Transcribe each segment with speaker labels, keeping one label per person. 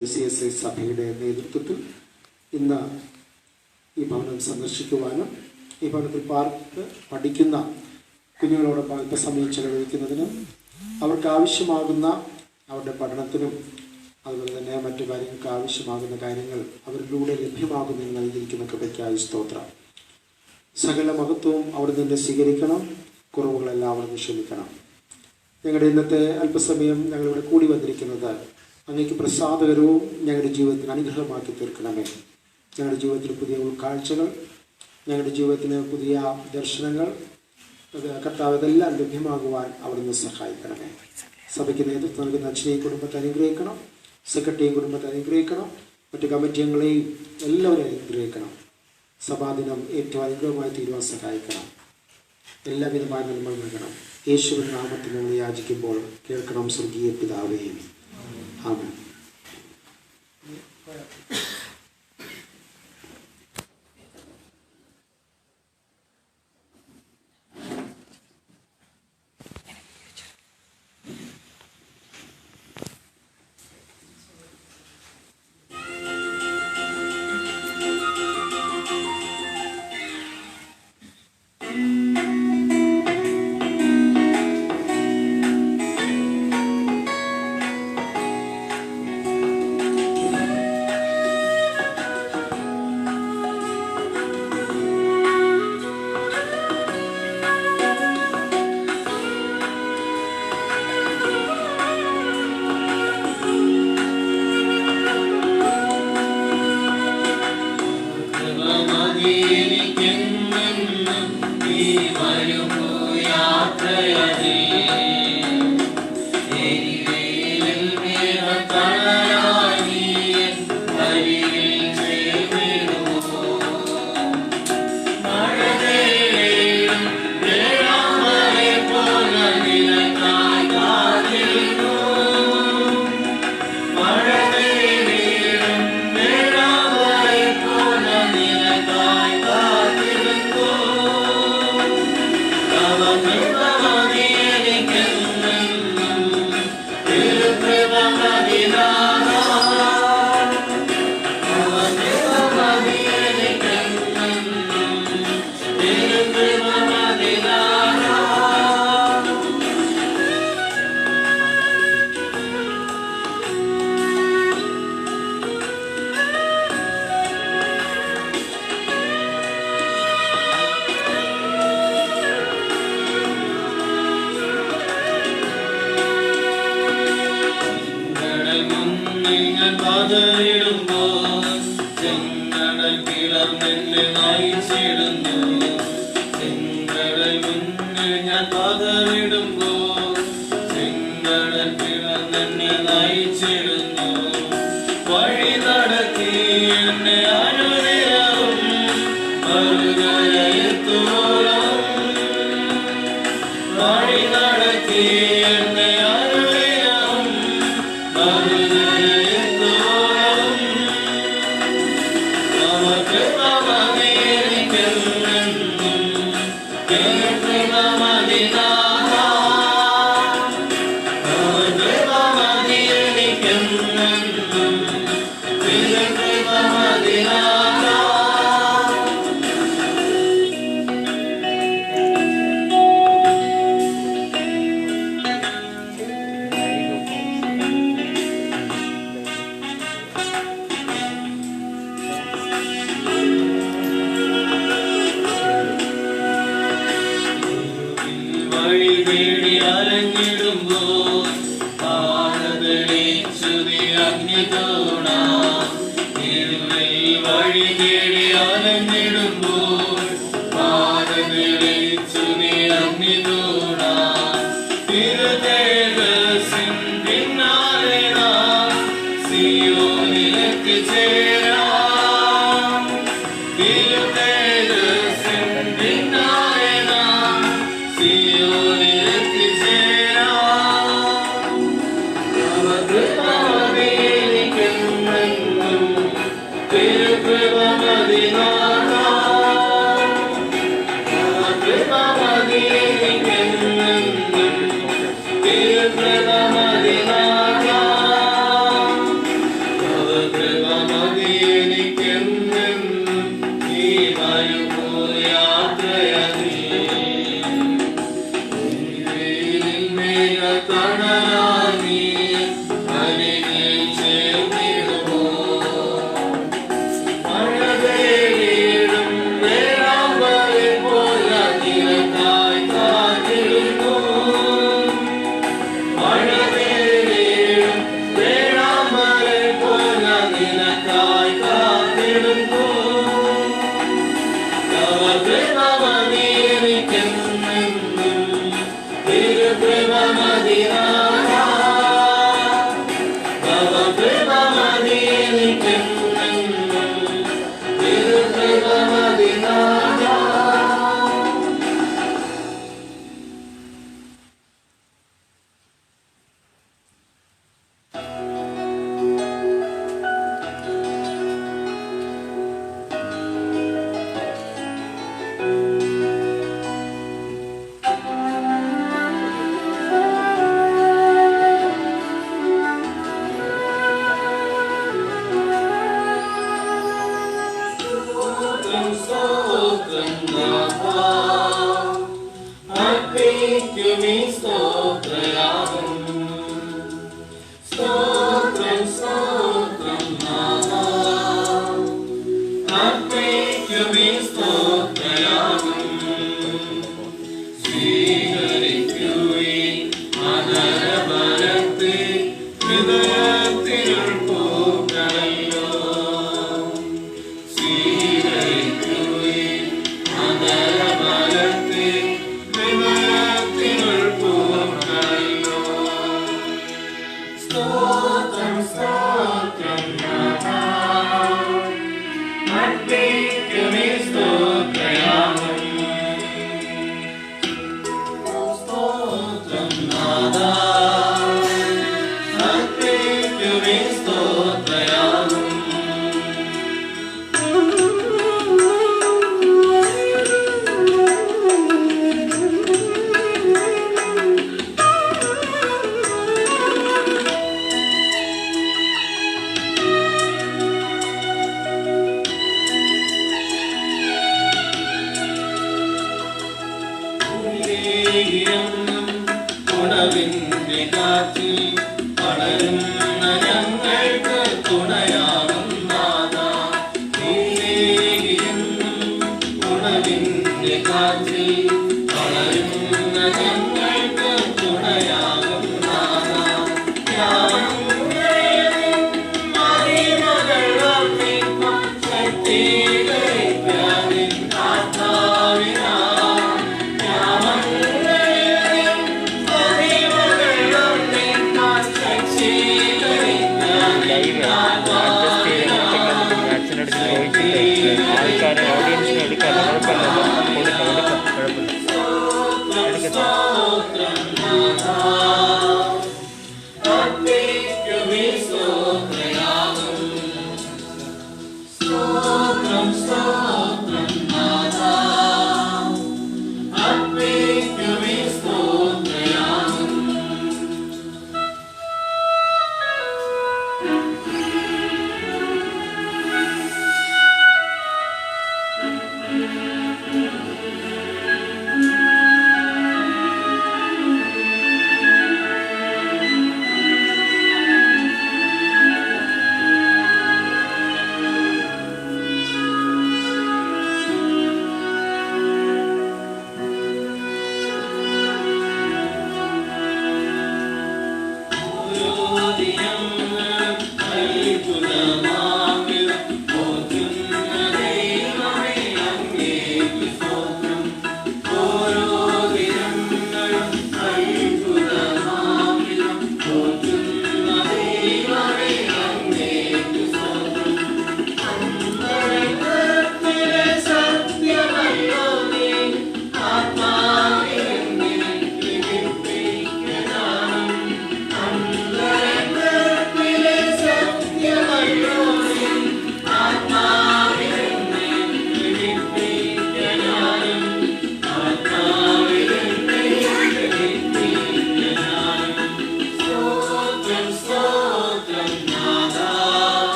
Speaker 1: CSI സഭയുടെ നേതൃത്വത്തിൽ ഇന്ന് ഈ ഭവനം സന്ദർശിക്കുവാനും ഈ ഭവനത്തിൽ പഠിക്കുന്ന കുഞ്ഞുങ്ങളോടൊപ്പം അല്പസമയം ചെലവഴിക്കുന്നതിനും അവർക്ക് ആവശ്യമാകുന്ന അവരുടെ പഠനത്തിനും അതുപോലെ തന്നെ മറ്റു കാര്യങ്ങൾക്ക് ആവശ്യമാകുന്ന കാര്യങ്ങൾ അവരിലൂടെ ലഭ്യമാകുന്നതിന് നൽകിയിരിക്കുന്ന കൃപയ്ക്കായി സ്തോത്രം. സകല മഹത്വവും അവിടെ നിന്ന് സ്വീകരിക്കണം, കുറവുകളെല്ലാം അവിടെ നിന്ന് ക്ഷമിക്കണം. ഞങ്ങളുടെ ഇന്നത്തെ അല്പസമയം ഞങ്ങളിവിടെ കൂടി വന്നിരിക്കുന്നത് അങ്ങേക്ക് പ്രസാദകരവും ഞങ്ങളുടെ ജീവിതത്തിന് അനുഗ്രഹമാക്കി തീർക്കണമേ. ഞങ്ങളുടെ ജീവിതത്തിൽ പുതിയ ഉൾക്കാഴ്ചകൾ, ഞങ്ങളുടെ ജീവിതത്തിന് പുതിയ ദർശനങ്ങൾ കർത്താവ് ഇതെല്ലാം ലഭ്യമാകുവാൻ അവിടുന്ന് സഹായിക്കണമേ. സഭയ്ക്ക് നേതൃത്വം നൽകുന്ന അച്ഛനെയും കുടുംബത്തെ അനുഗ്രഹിക്കണം, സെക്രട്ടറിയും കുടുംബത്തെ അനുഗ്രഹിക്കണം, മറ്റു കമ്മിറ്റികളെയും എല്ലാവരെയും അനുഗ്രഹിക്കണം. സഭാദിനം ഏറ്റവും അനുഗ്രഹമായി തീരുവാൻ സഹായിക്കണം. എല്ലാവിധമായ നന്മ നൽകണം. യേശുവിൻ നാമത്തിൽ നമ്മൾ യാചിക്കുമ്പോൾ കേൾക്കണം സ്വർഗീയ പിതാവേ. ആമേൻ.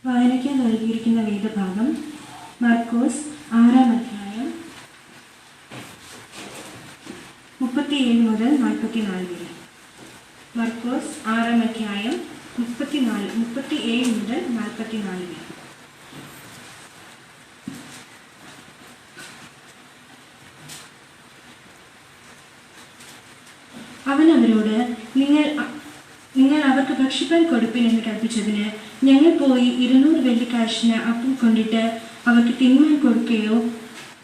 Speaker 2: വായനയ്ക്ക് നൽകിയിരിക്കുന്ന വേദഭാഗം മർക്കോസ് 6-ാം അധ്യായം 37 മുതൽ 44 വരെ. മർക്കോസ് 6-ാം അധ്യായം 37 മുതൽ 44 വരെ. അവൻ അവരോട്, നിങ്ങൾ അവർക്ക് ഭക്ഷിപ്പാൻ കൊടുപ്പിൻ എന്ന് കൽപ്പിച്ചതിന് ഞങ്ങൾ പോയി 200 വെള്ളിക്കാശിന് അപ്പം കൊണ്ടിട്ട് അവർക്ക് തിന്മാൻ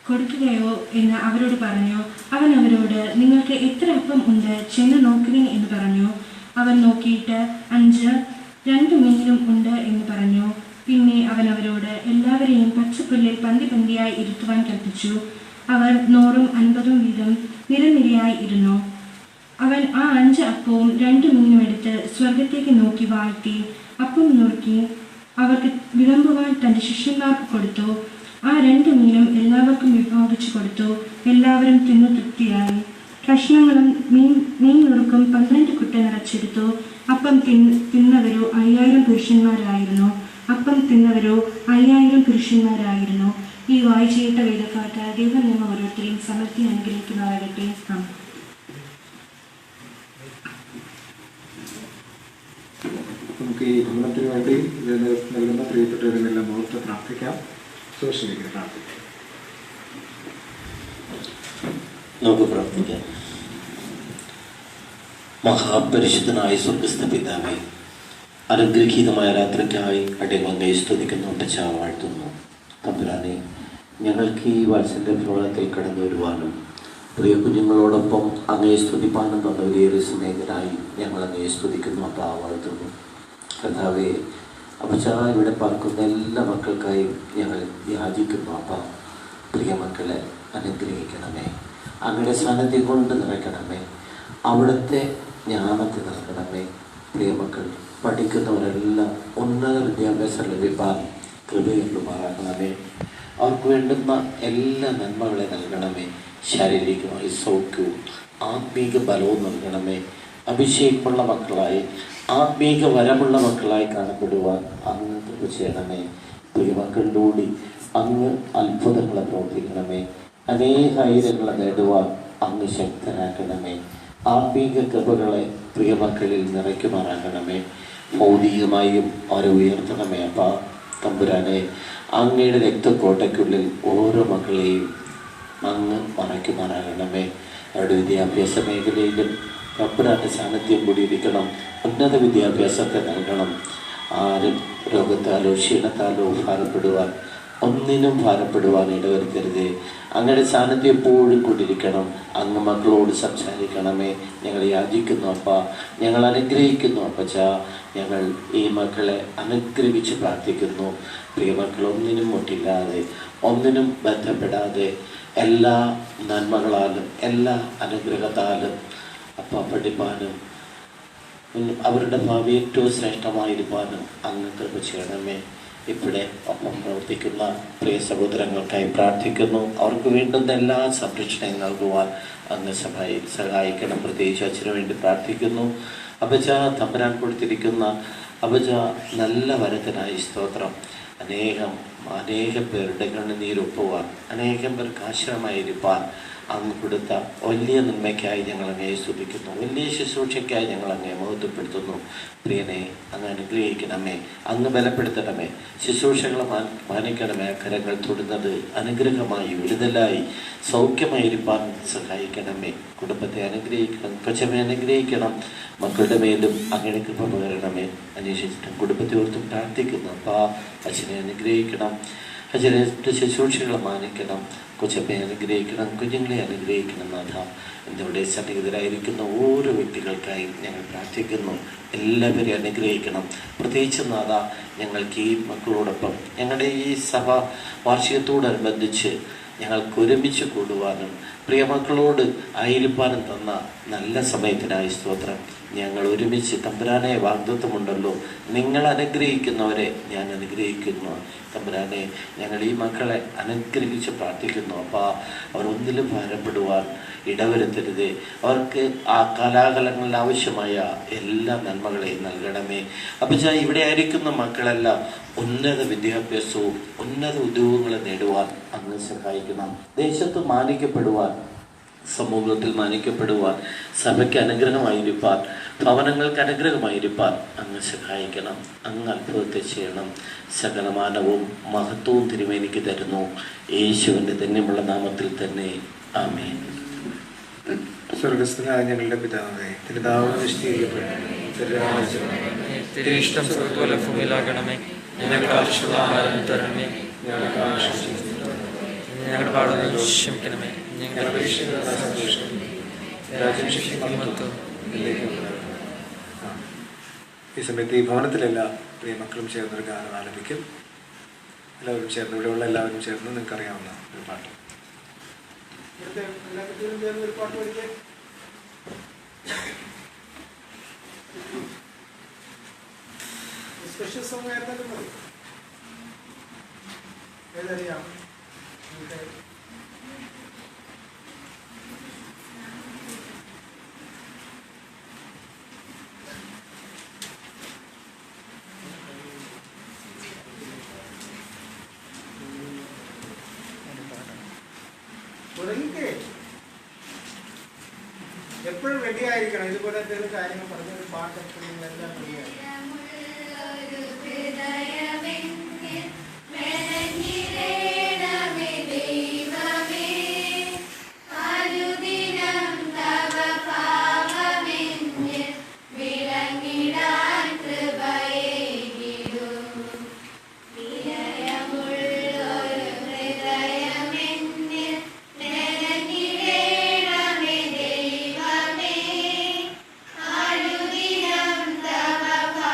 Speaker 2: കൊടുക്കുകയോ എന്ന് അവരോട് പറഞ്ഞു. അവൻ അവരോട്, നിങ്ങൾക്ക് എത്ര അപ്പം ഉണ്ട്, ചെന്ന് നോക്കുവിൻ എന്ന് പറഞ്ഞു. അവൻ നോക്കിയിട്ട് 5, 2 മീനും ഉണ്ട് എന്ന് പറഞ്ഞു. പിന്നെ അവൻ അവരോട് എല്ലാവരെയും പച്ചപ്പുല്ലിൽ പന്തി പന്തിയായി ഇരുത്തുവാൻ കൽപ്പിച്ചു. അവർ 100ഉം 50ഉം വീതം നിരനിരയായി ഇരുന്നു. അവൻ ആ 5 അപ്പവും 2 മീനും എടുത്ത് സ്വർഗത്തേക്ക് നോക്കി വാഴ്ത്തി അപ്പം നുറുക്കി അവർക്ക് വിളമ്പുവാൻ തൻ്റെ ശിഷ്യന്മാർക്ക് കൊടുത്തു. ആ 2 മീനും എല്ലാവർക്കും വിഭാഗിച്ചു കൊടുത്തു. എല്ലാവരും തിന്നു തൃപ്തിയായി. കഷ്ണങ്ങളും മീൻ നുറുക്കും 12 കുട്ട നിറച്ചെടുത്തു. അപ്പം തിന്നവരോ 5000 പുരുഷന്മാരായിരുന്നു. അപ്പം തിന്നവരോ 5000 പുരുഷന്മാരായിരുന്നു. ഈ വായിച്ചേട്ട വേദഭാഗ ദൈവം നമ്മ ഓരോരുത്തരെയും സമൃദ്ധി അനുഗ്രഹിക്കുന്നതാകട്ടെ.
Speaker 1: നമുക്ക് ഈ ഭവനത്തിന് വേണ്ടി നൽകുന്ന പ്രിയപ്പെട്ടവരെല്ലാം ഓർത്ത് പ്രാർത്ഥിക്കാം. സോഷ്യലിലേക്ക് പ്രാർത്ഥിക്കാം.
Speaker 3: നമുക്ക് പ്രാർത്ഥിക്കാം. മഹാപരിശുദ്ധനായ സ്വർഗസ്ഥ പിതാവേ, അനുഗ്രഹീതമായ രാത്രിക്കായി അടിയങ്ങയെ സ്തുതിക്കുന്നു, വാഴ്ത്തുന്നു. തമ്പുരാനെ, ഞങ്ങൾക്ക് ഈ വാത്സല്യ പ്രവണത്തിൽ കടന്നു വരുവാനും പ്രിയ കുഞ്ഞുങ്ങളോടൊപ്പം അങ്ങയെ സ്തുതിപ്പാനും തന്നവരേറെ സ്നേഹിതരായി ഞങ്ങൾ അങ്ങയെ സ്തുതിക്കുന്നു, വാഴ്ത്തുന്നു. കർത്താവേ, അപ്പച്ച ഇവിടെ പാർക്കുന്ന എല്ലാ മക്കൾക്കായും ഞങ്ങൾ യാചിക്കുന്നു. പ്രിയ മക്കളെ അനുഗ്രഹിക്കണമേ, അങ്ങയുടെ സാന്നിധ്യം കൊണ്ട് നിറയ്ക്കണമേ, അവിടുത്തെ ജ്ഞാനത്തെ നൽകണമേ. പ്രിയ മക്കൾ പഠിക്കുന്നവരെല്ലാം ഉന്നത വിദ്യാഭ്യാസം ലഭിക്കാൻ കൃപയുമാറാക്കണമേ. അവർക്ക് വേണ്ടുന്ന എല്ലാ നന്മകളെ നൽകണമേ. ശാരീരികമായി സൗഖ്യവും ആത്മീക ബലവും നൽകണമേ. അഭിഷേകമുള്ള മക്കളായി ആത്മീക വരമുള്ള മക്കളായി കാണപ്പെടുവാൻ അങ്ങ് കൃപ ചെയ്യണമേ. പ്രിയമക്കളിലൂടെ അങ്ങ് അത്ഭുതങ്ങളെ പ്രവർത്തിക്കണമേ. അനേകായിരങ്ങളെ നേടുവാൻ അങ്ങ് ശക്തനാക്കണമേ. ആത്മീക കൃപകളെ പ്രിയമക്കളിൽ നിറയ്ക്കുമാറാക്കണമേ. ഭൗതികമായും അവരെ ഉയർത്തണമേ. തമ്പുരാനെ, അങ്ങയുടെ രക്തക്കോട്ടയ്ക്കുള്ളിൽ ഓരോ മക്കളെയും അങ്ങ് മറയ്ക്കുമാറാകണമേ. അവരുടെ വിദ്യാഭ്യാസ മേഖലയിലും തമ്പുരാൻ്റെ സാന്നിധ്യം കൂടിയിരിക്കണം. ഉന്നത വിദ്യാഭ്യാസത്തെ നൽകണം. ആരും രോഗത്താലോ ക്ഷീണത്താലോ ഒന്നിനും ഭാരപ്പെടുവാൻ ഇടവരുത്തരുതേ. അങ്ങയുടെ സാന്നിധ്യം എപ്പോഴും കൊണ്ടിരിക്കണം. അങ്ങ് മക്കളോട് സംസാരിക്കണമേ. ഞങ്ങൾ യാചിക്കുന്നു ഞങ്ങൾ അനുഗ്രഹിക്കുന്നു ഞങ്ങൾ ഈ മക്കളെ അനുഗ്രഹിച്ച് പ്രാർത്ഥിക്കുന്നു. പ്രിയ മക്കൾ ഒന്നിനും മുട്ടില്ലാതെ, ഒന്നിനും ബന്ധപ്പെടാതെ, എല്ലാ നന്മകളാലും എല്ലാ അനുഗ്രഹത്താലും പഠിപ്പാനും അവരുടെ ഭാവി ഏറ്റവും ശ്രേഷ്ഠമായിരിക്കാനും അങ്ങ് കൃപ ചെയ്യണമേ. ഇവിടെ ഒപ്പം പ്രവർത്തിക്കുന്ന പ്രിയ സഹോദരങ്ങൾക്കായി പ്രാർത്ഥിക്കുന്നു. അവർക്ക് വേണ്ടുന്ന എല്ലാ സംരക്ഷണയും നൽകുവാൻ അങ്ങ് സഹായിക്കണം. പ്രത്യേകിച്ച് അച്ഛനു വേണ്ടി പ്രാർത്ഥിക്കുന്നു. തമ്പുരാൻ കൊടുത്തിരിക്കുന്ന നല്ല വരത്തിനായി സ്തോത്രം. അനേകം പേരുടെ കണ്ണുനീരൊപ്പുവാൻ, അനേകം പേർക്ക് ആശ്രയമായിരിക്കാൻ അങ്ങ് കൊടുത്ത വലിയ നന്മയ്ക്കായി ഞങ്ങൾ അങ്ങയെ സ്തുതിക്കുന്നു. വലിയ ശുശ്രൂഷയ്ക്കായി ഞങ്ങൾ അങ്ങയെ മഹത്വപ്പെടുത്തുന്നു. പ്രിയനെ, അങ്ങ് അനുഗ്രഹിക്കണമേ, അങ്ങ് ബലപ്പെടുത്തണമേ. ശുശ്രൂഷകളെ മാനിക്കണമേ. കരങ്ങൾ തൊടുന്നത് അനുഗ്രഹമായി, വിടുതലായി, സൗഖ്യമായിരിക്കാൻ സഹായിക്കണമേ. കുടുംബത്തെ അനുഗ്രഹിക്കണം, കൊച്ചമ്മയെ അനുഗ്രഹിക്കണം. മക്കളുടെ മേലും അങ്ങയുടെ കൃപ പകരണമേ. അന്വേഷിച്ചിട്ടും കുടുംബത്തെ ഓർത്തും പ്രാർത്ഥിക്കുന്നു. അച്ഛനെ അനുഗ്രഹിക്കണം. അച്ഛനെ ശുശ്രൂഷകളെ മാനിക്കണം. കൊച്ചമ്മയെ അനുഗ്രഹിക്കണം. കുഞ്ഞുങ്ങളെ അനുഗ്രഹിക്കണം. നാഥ, എന്നിവിടെ സന്നിഹിതരായിരിക്കുന്ന ഓരോ വ്യക്തികൾക്കായും ഞങ്ങൾ പ്രാർത്ഥിക്കുന്നു. എല്ലാവരെയും അനുഗ്രഹിക്കണം. പ്രത്യേകിച്ച് നാഥ, ഞങ്ങൾക്ക് ഈ മക്കളോടൊപ്പം ഞങ്ങളുടെ ഈ സഭ വാർഷികത്തോടനുബന്ധിച്ച് ഞങ്ങൾക്ക് ഒരുമിച്ച് കൂടുവാനും പ്രിയ മക്കളോട് ആയിരിക്കാനും തന്ന നല്ല സമയത്തിനായി സ്തോത്രം. ഞങ്ങൾ ഒരുമിച്ച് തമ്പുരാനെ വാഗ്ദത്തമുണ്ടല്ലോ, നിങ്ങൾ അനുഗ്രഹിക്കുന്നവരെ ഞാൻ അനുഗ്രഹിക്കുന്നു. തമ്പുരാനെ, ഞങ്ങൾ ഈ മക്കളെ അനുഗ്രഹിച്ച് പ്രാർത്ഥിക്കുന്നു. അവർ ഒന്നിലും ഭാരപ്പെടുവാൻ ഇടവരുത്തരുതേ. അവർക്ക് ആ കലാകാലങ്ങളിൽ ആവശ്യമായ എല്ലാ നന്മകളെയും നൽകണമേ. ഇവിടെ ആയിരിക്കുന്ന മക്കളെല്ലാം ഉന്നത വിദ്യാഭ്യാസവും ഉന്നത ഉദ്യോഗങ്ങളും നേടുവാൻ അങ്ങ് സഹായിക്കണം. ദേശത്ത് മാനിക്കപ്പെടുവാൻ, സമൂഹത്തിൽ മാനിക്കപ്പെടുവാൻ, സഭയ്ക്ക് അനുഗ്രഹമായിരിക്കാൻ, ഭവനങ്ങൾക്ക് അനുഗ്രഹമായിരിക്കാൻ അങ്ങ് സഹായിക്കണം. അങ്ങ് അത്ഭുതത്തെ ചെയ്യണം. സകലമാനവും മഹത്വവും തിരുമേനിക്ക് തരുന്നു. യേശുവിൻ്റെ ധന്യമുള്ള നാമത്തിൽ തന്നെ ആമേൻ.
Speaker 4: സ്വർഗസ്ഥനായ ഞങ്ങളുടെ പിതാവേ, തിന്റെ നാമം വിശുദ്ധീകരിക്കപ്പെടണമേ. തിന്റെ രാജ്യം വരണമേ. തിന്റെ ഇഷ്ടം സ്വർഗ്ഗത്തിലെ ഭൂമിയിലാകണമേ. ഞങ്ങൾക്ക് ആവശ്യമുള്ള ആഹാരം തരണമേ. ഞങ്ങൾക്ക് ഞങ്ങളുടെ പാടുകൾ ക്ഷമിക്കണമേ. ഞങ്ങളുടെ ഈ സമയത്ത് ഈ ഭവനത്തിലെല്ലാ പ്രിയ മക്കളും ചേർന്നൊരു ഗാനം ആലപിക്കും. എല്ലാവരും ചേർന്ന്, ഇവിടെയുള്ള എല്ലാവരും ചേർന്ന് നിങ്ങൾക്കറിയാവുന്ന ഒരു പാട്ട്.
Speaker 1: സ്പെഷ്യൽ സോങ് ആയിരുന്നാലും മതി. ഏതറിയാം? തുടങ്ങിക്കേ. എപ്പോഴും റെഡി ആയിരിക്കണം. ഇതുപോലെ എന്തെങ്കിലും കാര്യങ്ങൾ പറഞ്ഞൊരു പാട്ട് എപ്പോഴും എല്ലാം റെഡിയായിരിക്കും.
Speaker 5: Tava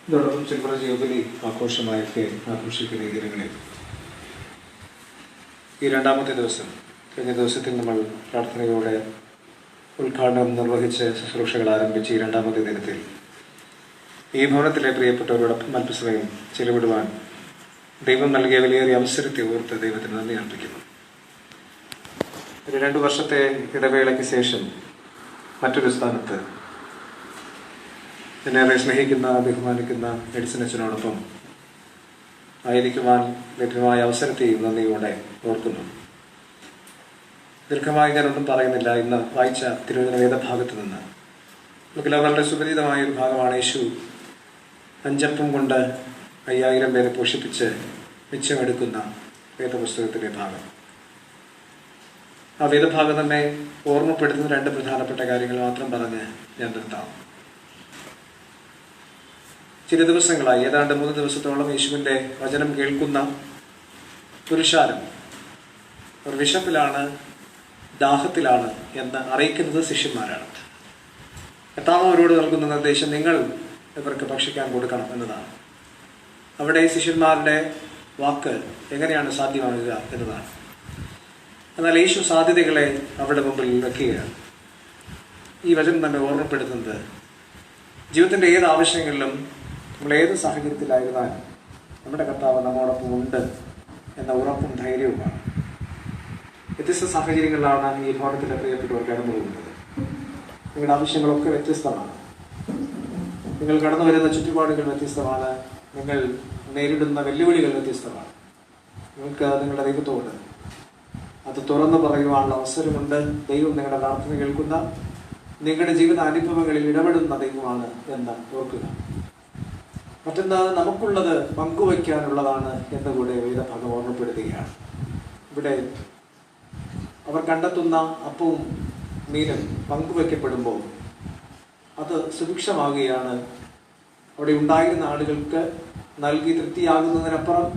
Speaker 1: ഇതോടൊപ്പം സിൽവർ ജൂബിലി ആഘോഷമായൊക്കെ ആഘോഷിക്കുന്ന ഈ ദിനങ്ങളിൽ ഈ രണ്ടാമത്തെ ദിവസം, കഴിഞ്ഞ ദിവസത്തിൽ നമ്മൾ പ്രാർത്ഥനയോടെ ഉദ്ഘാടനം നിർവഹിച്ച് ശുശ്രൂഷകൾ ആരംഭിച്ച് ഈ രണ്ടാമത്തെ ദിനത്തിൽ ഈ ഭവനത്തിലെ പ്രിയപ്പെട്ടവരോടൊപ്പം അല്പസമയം ചെലവിടുവാൻ ദൈവം നൽകിയ വിലയേറിയ അവസരത്തെ ഓർത്ത് ദൈവത്തിന് നന്ദി അർപ്പിക്കുന്നു. ഒരു 2 വർഷത്തെ ഇടവേളയ്ക്ക് ശേഷം മറ്റൊരു സ്ഥാനത്ത് എന്നെ സ്നേഹിക്കുന്ന ബഹുമാനിക്കുന്ന എഡിസൺ അച്ഛനോടൊപ്പം ആയിരിക്കുവാൻ ലഭ്യമായ അവസരത്തെയും നന്ദിയോടെ ഓർക്കുന്നു. ദീർഘമായി ഞാനൊന്നും പറയുന്നില്ല. ഇന്ന് വായിച്ച തിരുവചന വേദഭാഗത്ത് നിന്ന് നമുക്കെല്ലാം വളരെ സുപരിചിതമായ ഒരു ഭാഗമാണ്. യേശു 5 അപ്പം കൊണ്ട് 5000 പേരെ പോഷിപ്പിച്ച് മിച്ചമെടുക്കുന്ന വേദപുസ്തകത്തിലെ ഭാഗം. ആ വേദഭാഗം തന്നെ ഓർമ്മപ്പെടുത്തുന്ന 2 പ്രധാനപ്പെട്ട കാര്യങ്ങൾ മാത്രം പറഞ്ഞ് ഞാൻ നിർത്താം. ചില ദിവസങ്ങളായി, ഏതാണ്ട് 3 ദിവസത്തോളം യേശുവിൻ്റെ വചനം കേൾക്കുന്ന പുരുഷാരം ഒരു വിശപ്പിലാണ്, ദാഹത്തിലാണ് എന്ന് അറിയിക്കുന്നത് ശിഷ്യന്മാരാണ്. കർത്താവ് അവരോട് നൽകുന്ന നിർദ്ദേശം നിങ്ങൾ ഇവർക്ക് ഭക്ഷിക്കാൻ കൊടുക്കണം എന്നതാണ്. അവിടെ ശിഷ്യന്മാരുടെ വാക്ക് എങ്ങനെയാണ് സാധ്യമാകുക എന്നതാണ്. എന്നാൽ യേശു സാധ്യതകളെ അവരുടെ മുമ്പിൽ വെക്കുകയാണ്. ഈ വചനം തന്നെ ഓർമ്മപ്പെടുത്തുന്നത് ജീവിതത്തിൻ്റെ ഏത് ആവശ്യങ്ങളിലും നമ്മൾ ഏത് സാഹചര്യത്തിലായിരുന്നാലും നമ്മുടെ കർത്താവ് നമ്മോടൊപ്പം ഉണ്ട് എന്ന ഉറപ്പും ധൈര്യവുമാണ്. വ്യത്യസ്ത സാഹചര്യങ്ങളിലാണ് ഈ ഭവനത്തിലെ പ്രിയപ്പെട്ടവർ കടന്നു പോകുന്നത്. നിങ്ങളുടെ ആവശ്യങ്ങളൊക്കെ വ്യത്യസ്തമാണ്. നിങ്ങൾ കടന്നു വരുന്ന ചുറ്റുപാടുകൾ വ്യത്യസ്തമാണ്. നിങ്ങൾ നേരിടുന്ന വെല്ലുവിളികൾ വ്യത്യസ്തമാണ്. നിങ്ങൾക്ക് നിങ്ങളുടെ ദൈവത്തോട് അത് തുറന്നു പറയുവാനുള്ള അവസരമുണ്ട്. ദൈവം നിങ്ങളുടെ പ്രാർത്ഥന കേൾക്കുന്ന, നിങ്ങളുടെ ജീവിത അനുഭവങ്ങളിൽ ഇടപെടുന്ന ദൈവമാണ് എന്ന് ഓർക്കുക. മറ്റൊന്ന്, നമുക്കുള്ളത് പങ്കുവയ്ക്കാനുള്ളതാണ് എന്നുകൂടെ വേദഭാഗം ഓർമ്മപ്പെടുത്തുകയാണ്. ഇവിടെ അവർ കണ്ടെത്തുന്ന അപ്പവും മീനും പങ്കുവയ്ക്കപ്പെടുമ്പോൾ അത് സുഭിക്ഷമാകുകയാണ്. അവിടെ ഉണ്ടായിരുന്ന ആളുകൾക്ക് നൽകി തൃപ്തിയാകുന്നതിനപ്പുറം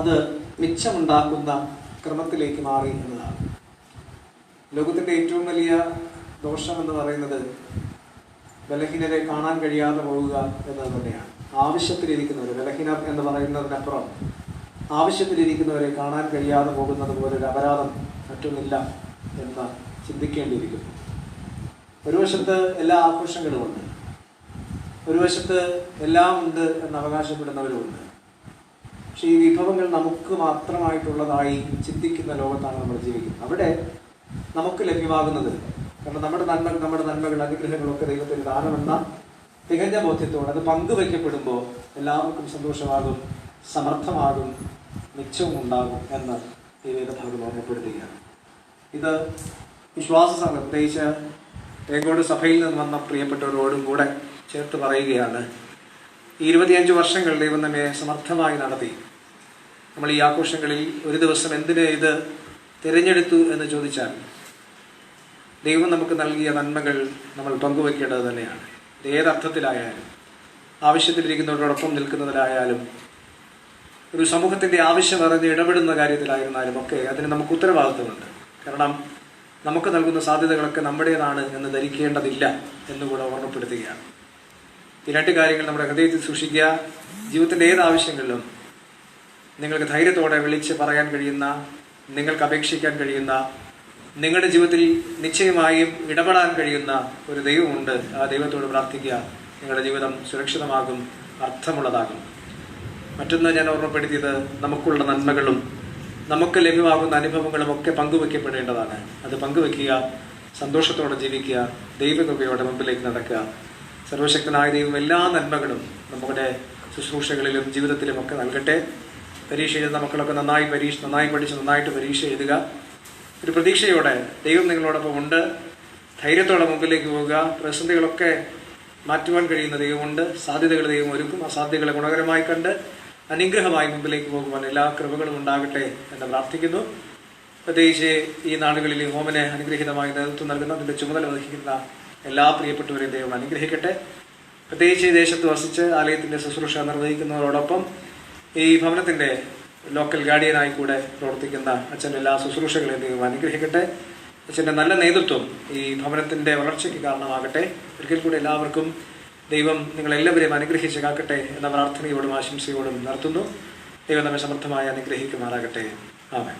Speaker 1: അത് മിച്ചമുണ്ടാക്കുന്ന ക്രമത്തിലേക്ക് മാറി എന്നതാണ്. ലോകത്തിൻ്റെ ഏറ്റവും വലിയ ദോഷം എന്ന് പറയുന്നത് ബലഹീനരെ കാണാൻ കഴിയാതെ പോവുക എന്നത് തന്നെയാണ്. ആവശ്യത്തിലിരിക്കുന്നവർ, ബലഹീനർ എന്ന് പറയുന്നതിനപ്പുറം ആവശ്യത്തിലിരിക്കുന്നവരെ കാണാൻ കഴിയാതെ പോകുന്നത് പോലെ ഒരു അപരാധം മറ്റൊന്നില്ല എന്ന് ചിന്തിക്കേണ്ടിയിരിക്കുന്നു. ഒരു വശത്ത് എല്ലാ ആഘോഷങ്ങളുമുണ്ട്, ഒരു വശത്ത് എല്ലാം ഉണ്ട് എന്ന് അവകാശപ്പെടുന്നവരുമുണ്ട്. പക്ഷെ ഈ വിഭവങ്ങൾ നമുക്ക് മാത്രമായിട്ടുള്ളതായി ചിന്തിക്കുന്ന ലോകത്താണ് നമ്മൾ ജീവിക്കുന്നത്. അവിടെ നമുക്ക് ലഭ്യമാകുന്നത്, കാരണം നമ്മുടെ നന്മകൾ അനുഗ്രഹങ്ങളൊക്കെ ദൈവത്തിന് ദാനമെന്ന തികഞ്ഞ ബോധ്യത്തോടെ അത് പങ്കുവയ്ക്കപ്പെടുമ്പോൾ എല്ലാവർക്കും സന്തോഷമാകും, സമർത്ഥമാകും, മിച്ചവും ഉണ്ടാകും എന്ന് ഈ വേദഭാഗം ഓർമ്മപ്പെടുത്തുകയാണ്. ഇത് വിശ്വാസ സംഘം, പ്രത്യേകിച്ച് തേങ്കോട് സഭയിൽ നിന്ന് വന്ന പ്രിയപ്പെട്ടവരോടും കൂടെ ചേർത്ത് പറയുകയാണ്. ഈ 25 വർഷങ്ങൾ ദൈവം നമ്മെ സമർത്ഥമായി നടത്തി. നമ്മൾ ഈ ആഘോഷങ്ങളിൽ ഒരു ദിവസം എന്തിന് ഇത് തിരഞ്ഞെടുത്തു എന്ന് ചോദിച്ചാൽ, ദൈവം നമുക്ക് നൽകിയ നന്മകൾ നമ്മൾ പങ്കുവയ്ക്കേണ്ടത് തന്നെയാണ്. ഇത് ഏതർത്ഥത്തിലായാലും, ആവശ്യത്തിലിരിക്കുന്നവരോടൊപ്പം നിൽക്കുന്നതിലായാലും, ഒരു സമൂഹത്തിൻ്റെ ആവശ്യം അറിഞ്ഞ് ഇടപെടുന്ന കാര്യത്തിലായിരുന്നാലും ഒക്കെ അതിന് നമുക്ക് ഉത്തരവാദിത്വമുണ്ട്. കാരണം നമുക്ക് നൽകുന്ന സാധ്യതകളൊക്കെ നമ്മുടേതാണ് എന്ന് ധരിക്കേണ്ടതില്ല എന്നുകൂടെ ഓർമ്മപ്പെടുത്തുകയാണ്. ഈ 2 കാര്യങ്ങൾ നമ്മുടെ ഹൃദയത്തിൽ സൂക്ഷിക്കുക. ജീവിതത്തിൻ്റെ ഏത് ആവശ്യങ്ങളിലും നിങ്ങൾക്ക് ധൈര്യത്തോടെ വിളിച്ച് പറയാൻ കഴിയുന്ന, നിങ്ങൾക്ക് അപേക്ഷിക്കാൻ കഴിയുന്ന, നിങ്ങളുടെ ജീവിതത്തിൽ നിശ്ചയമായും ഇടപെടാൻ കഴിയുന്ന ഒരു ദൈവമുണ്ട്. ആ ദൈവത്തോട് പ്രാർത്ഥിക്കുക. നിങ്ങളുടെ ജീവിതം സുരക്ഷിതമാകും, അർത്ഥമുള്ളതാകും. മറ്റൊന്ന് ഞാൻ ഓർമ്മപ്പെടുത്തിയത്, നമുക്കുള്ള നന്മകളും നമുക്ക് ലഭ്യമാകുന്ന അനുഭവങ്ങളും ഒക്കെ പങ്കുവയ്ക്കപ്പെടേണ്ടതാണ്. അത് പങ്കുവയ്ക്കുക, സന്തോഷത്തോടെ ജീവിക്കുക, ദൈവകൃപയോടെ മുമ്പിലേക്ക് നടക്കുക. സർവശക്തനായ ദൈവം എല്ലാ നന്മകളും നമ്മുടെ ശുശ്രൂഷകളിലും ജീവിതത്തിലും ഒക്കെ നൽകട്ടെ. പരീക്ഷ എഴുതുന്ന മക്കളൊക്കെ നന്നായി പഠിച്ച് നന്നായിട്ട് പരീക്ഷ എഴുതുക. ഒരു പ്രതീക്ഷയോടെ ദൈവം നിങ്ങളോടൊപ്പം ഉണ്ട്. ധൈര്യത്തോടെ മുമ്പിലേക്ക് പോവുക. പ്രതിസന്ധികളൊക്കെ മാറ്റുവാൻ കഴിയുന്ന ദൈവമുണ്ട്. സാധ്യതകൾ ദൈവം ഒരുക്കും. ആ സാധ്യതകളെ ഗുണകരമായി കണ്ട് അനുഗ്രഹമായി മുമ്പിലേക്ക് പോകുവാൻ എല്ലാ കൃപകളും ഉണ്ടാകട്ടെ എന്ന് പ്രാർത്ഥിക്കുന്നു. പ്രത്യേകിച്ച് ഈ നാടുകളിൽ ഹോമിന് അനുഗ്രഹീതമായി നേതൃത്വം നൽകുന്ന, അതിൻ്റെ ചുമതല വഹിക്കുന്ന എല്ലാ പ്രിയപ്പെട്ടവരെയും ദൈവം അനുഗ്രഹിക്കട്ടെ. പ്രത്യേകിച്ച് ഈ ദേശത്ത് വസിച്ച് ആലയത്തിൻ്റെ ശുശ്രൂഷ നിർവഹിക്കുന്നതോടൊപ്പം ഈ ഭവനത്തിൻ്റെ ലോക്കൽ ഗാർഡിയനായി കൂടെ പ്രവർത്തിക്കുന്ന അച്ഛൻ്റെ എല്ലാ ശുശ്രൂഷകളെയും ദൈവം അനുഗ്രഹിക്കട്ടെ. അച്ഛൻ്റെ നല്ല നേതൃത്വം ഈ ഭവനത്തിൻ്റെ വളർച്ചയ്ക്ക് കാരണമാകട്ടെ. ഒരിക്കൽ കൂടെ എല്ലാവർക്കും
Speaker 5: ദൈവം നിങ്ങളെല്ലാവരെയും അനുഗ്രഹിച്ച് കാക്കട്ടെ എന്ന പ്രാർത്ഥനയോടും ആശംസയോടും നടത്തുന്നു. ദൈവം നമ്മെ സമർത്ഥമായി അനുഗ്രഹിക്കുമാറാകട്ടെ. ആമേൻ.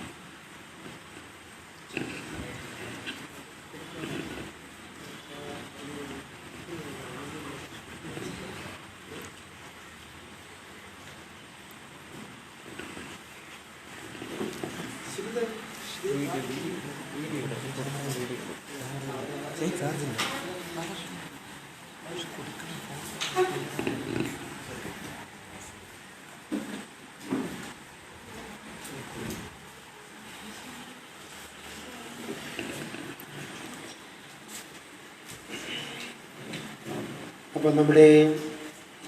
Speaker 1: അപ്പോൾ നമ്മുടെ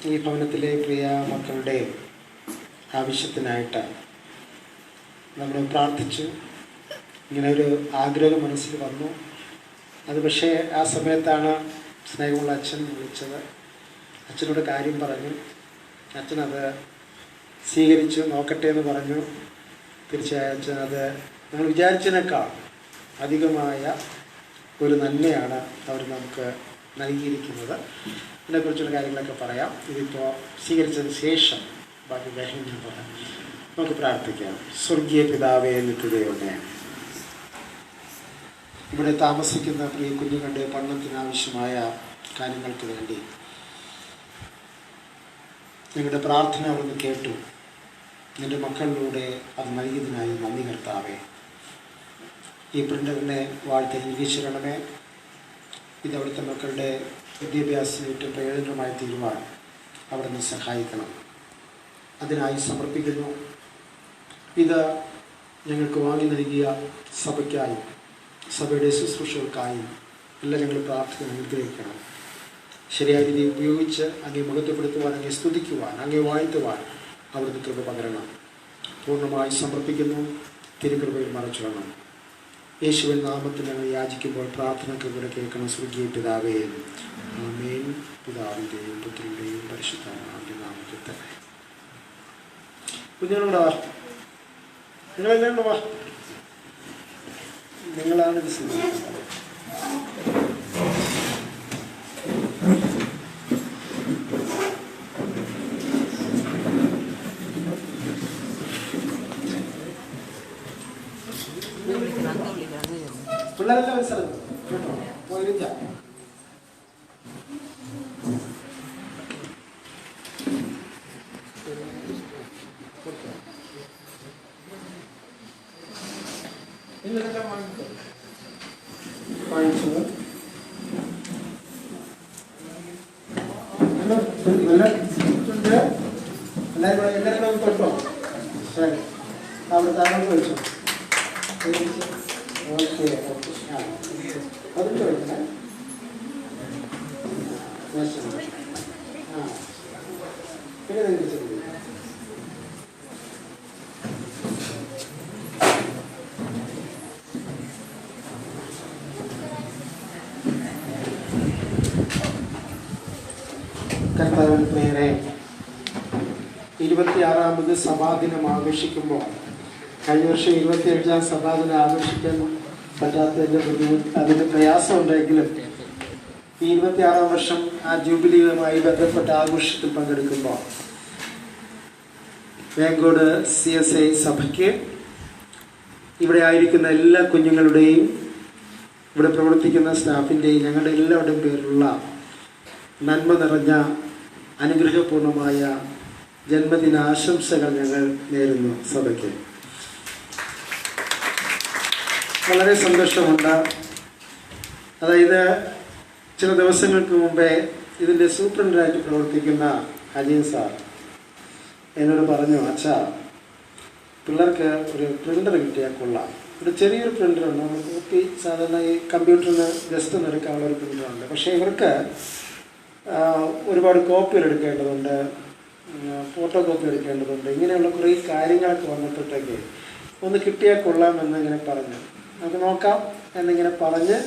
Speaker 1: ഈ ഭവനത്തിലെ പ്രിയ മക്കളുടെ ആവശ്യത്തിനായിട്ട് നമ്മൾ പ്രാർത്ഥിച്ചു. ഇങ്ങനെ ഒരു ആഗ്രഹം മനസ്സിൽ വന്നു. അത് പക്ഷേ ആ സമയത്താണ് സ്നേഹമുള്ള അച്ഛൻ വിളിച്ചത്. അച്ഛനോട് കാര്യം പറഞ്ഞു. അച്ഛനത് സ്വീകരിച്ചു, നോക്കട്ടെ എന്ന് പറഞ്ഞു. തീർച്ചയായും അച്ഛൻ അത് നമ്മൾ വിചാരിച്ചതിനേക്കാൾ അധികമായ ഒരു നന്മയാണ് അവർ നമുക്ക് നൽകിയിരിക്കുന്നത്. ഇതിനെക്കുറിച്ചുള്ള കാര്യങ്ങളൊക്കെ പറയാം. ഇതിപ്പോൾ സ്വീകരിച്ചതിന് ശേഷം ബാക്കി കാര്യങ്ങൾ പറയാം. നമുക്ക് പ്രാർത്ഥിക്കാം. സ്വർഗീയ പിതാവേ, നിത്യദൈവമേ, ഇവിടെ താമസിക്കുന്ന പ്രിയ കുഞ്ഞുങ്ങളുടെ പഠനത്തിനാവശ്യമായ കാര്യങ്ങൾക്ക് വേണ്ടി ഞങ്ങളുടെ പ്രാർത്ഥന അവിടുന്ന് കേട്ടു. നിൻ്റെ മക്കളിലൂടെ അത് നൽകിയതിനായി നന്ദി കർത്താവേ. ഈ പ്രിൻ്ററിനെ വാഴ്ത്തി അനുഗ്രഹിച്ചിരണമേ. ഇത് അവിടുത്തെ മക്കളുടെ വിദ്യാഭ്യാസത്തിന് ഏറ്റവും പ്രയോജനമായി തീരുവാൻ അവിടുന്ന് സഹായിക്കണം. അതിനായി സമർപ്പിക്കുന്നു. ഇത് ഞങ്ങൾക്ക് വാങ്ങി നൽകിയ സഭയ്ക്കായും സഭയുടെ ശുശ്രൂഷകൾക്കായും എല്ലാം ഞങ്ങൾ പ്രാർത്ഥന അനുഗ്രഹിക്കണം. ശരിയായ രീതിയിൽ ഉപയോഗിച്ച് അങ്ങേ മുഖത്വപ്പെടുത്തുവാൻ, അങ്ങേ സ്തുതിക്കുവാൻ, അങ്ങേ വാഴ്ത്തുവാൻ അവിടുന്ന് കൃപ പകരണം. പൂർണ്ണമായി സമർപ്പിക്കുന്നു. തിരുകൃപയിൽ മറച്ചിടണം. യേശുവിൻ നാമത്തിൽ ഞങ്ങൾ യാചിക്കുമ്പോൾ പ്രാർത്ഥന കൃപയുടെ കേൾക്കണം. സ്വർഗീയ പിതാവേ, ആമേൻ. പിതാവിൻ്റെയും പുത്രൻ്റെയും പരിശുദ്ധാത്മാവിൻ്റെ നാമത്തിൽ തന്നെ. കുഞ്ഞുങ്ങളുടെ വാ, നിങ്ങളെല്ലാം വാ. നിങ്ങളാണ് ഇത് സ്വീകരിക്കുന്നത്. പിള്ളേരെല്ലാം ഒരു സ്ഥലം കേട്ടോ, പോയിരിക്കാം. ഇതെല്ലാം വാങ്ങിച്ചത് എല്ലാവരും തൊട്ടോ. ശരി, അവിടെ താങ്കൾ കഴിച്ചോ. ഓക്കെ, ആ അതും ചോദിക്കണേ. ആ പിന്നെ നിങ്ങൾക്ക് ചെയ്തു. കർത്താവിൻ പ്രിയരെ, 26ാമത് സഭാദിനം ആഘോഷിക്കുമ്പോൾ കഴിഞ്ഞ വർഷം 27ാം സഭാദിനം ആഘോഷിക്കാൻ പറ്റാത്തതിൻ്റെ ബുദ്ധിമുട്ട്, അതിൻ്റെ പ്രയാസമുണ്ടെങ്കിലും ഈ 26ാം വർഷം ആ ജൂബിലിയുമായി ബന്ധപ്പെട്ട ആഘോഷത്തിൽ പങ്കെടുക്കുമ്പോൾ വേങ്കോട് CSI സഭയ്ക്ക് ഇവിടെ ആയിരിക്കുന്ന എല്ലാ കുഞ്ഞുങ്ങളുടെയും ഇവിടെ പ്രവർത്തിക്കുന്ന സ്റ്റാഫിൻ്റെയും ഞങ്ങളുടെ എല്ലാവരുടെയും പേരിലുള്ള നന്മ നിറഞ്ഞ അനുഗ്രഹപൂർണമായ ജന്മദിനാശംസകൾ ഞങ്ങൾ നേരുന്നു സഭയ്ക്ക്. വളരെ സന്തോഷമുണ്ട്. അതായത് ചില ദിവസങ്ങൾക്ക് മുമ്പേ ഇതിൻ്റെ സൂപ്രണ്ടായിട്ട് പ്രവർത്തിക്കുന്ന അജയൻ സാർ എന്നോട് പറഞ്ഞു, അച്ഛാ, പിള്ളേർക്ക് ഒരു പ്രിൻ്റർ കിട്ടിയാൽ കൊള്ളാം. ഒരു ചെറിയൊരു പ്രിൻ്ററുണ്ട്, നമ്മൾ കോപ്പി സാധാരണ ഈ കമ്പ്യൂട്ടറിന് ജസ്റ്റ് ഒന്ന് എടുക്കാനുള്ള ഒരു പ്രിൻ്ററുണ്ട്. പക്ഷേ ഇവർക്ക് ഒരുപാട് കോപ്പികൾ എടുക്കേണ്ടതുണ്ട്, ഫോട്ടോ കോപ്പി എടുക്കേണ്ടതുണ്ട്. ഇങ്ങനെയുള്ള കുറേ കാര്യങ്ങളൊക്കെ വന്നപ്പോഴത്തേക്ക് ഒന്ന് കിട്ടിയാൽ കൊള്ളാമെന്ന് ഇങ്ങനെ പറഞ്ഞു. നമുക്ക് നോക്കാം എന്നിങ്ങനെ പറഞ്ഞ്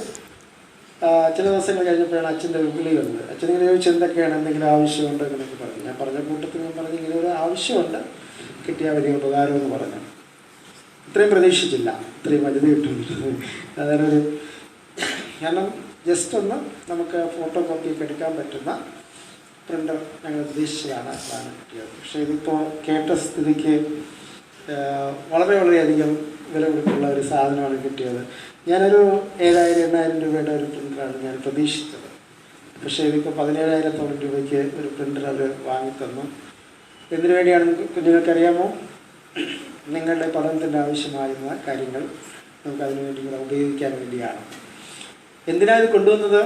Speaker 1: ചില ദിവസങ്ങൾ കഴിഞ്ഞപ്പോഴാണ് അച്ഛൻ്റെ വിളി വന്നത്. അച്ഛനിങ്ങനെ ചോദിച്ചു, എന്തൊക്കെയാണ്, എന്തെങ്കിലും ആവശ്യമുണ്ടോ എന്നൊക്കെ പറഞ്ഞു. ഞാൻ പറഞ്ഞ കൂട്ടത്തിൽ ഞാൻ പറഞ്ഞു, ഇങ്ങനെ ഒരു ആവശ്യമുണ്ട്, കിട്ടിയാൽ വലിയ ഉപകാരമെന്ന് പറഞ്ഞു. ഇത്രയും പ്രതീക്ഷിച്ചില്ല, ഇത്രയും വലുത് കിട്ടുന്നത്. അതൊരു കാരണം ജസ്റ്റ് ഒന്ന് നമുക്ക് ഫോട്ടോ കോപ്പിയൊക്കെ എടുക്കാൻ പറ്റുന്ന പ്രിൻ്റർ ഞങ്ങൾ പ്രതീക്ഷിച്ചതാണ്, അതാണ് കിട്ടിയത്. പക്ഷേ ഇതിപ്പോൾ കേട്ട സ്ഥിതിക്ക് വളരെയധികം വില കൊടുത്തുള്ള ഒരു സാധനമാണ് കിട്ടിയത്. ഞാനൊരു 7,000-8,000 രൂപയുടെ ഒരു പ്രിൻ്ററാണ് ഞാൻ പ്രതീക്ഷിച്ചത്. പക്ഷേ ഇതിപ്പോൾ 17,000 രൂപയ്ക്ക് ഒരു പ്രിൻ്റർ അവർ വാങ്ങിത്തന്നു. എന്തിനു വേണ്ടിയാണ് കുഞ്ഞുങ്ങൾക്കറിയാമോ? നിങ്ങളുടെ പഠനത്തിൻ്റെ ആവശ്യമായിരുന്ന കാര്യങ്ങൾ നമുക്കതിനു വേണ്ടി കൂടെ ഉപയോഗിക്കാൻ വേണ്ടിയാണ്. എന്തിനാണ് ഇത് കൊണ്ടുവന്നത്?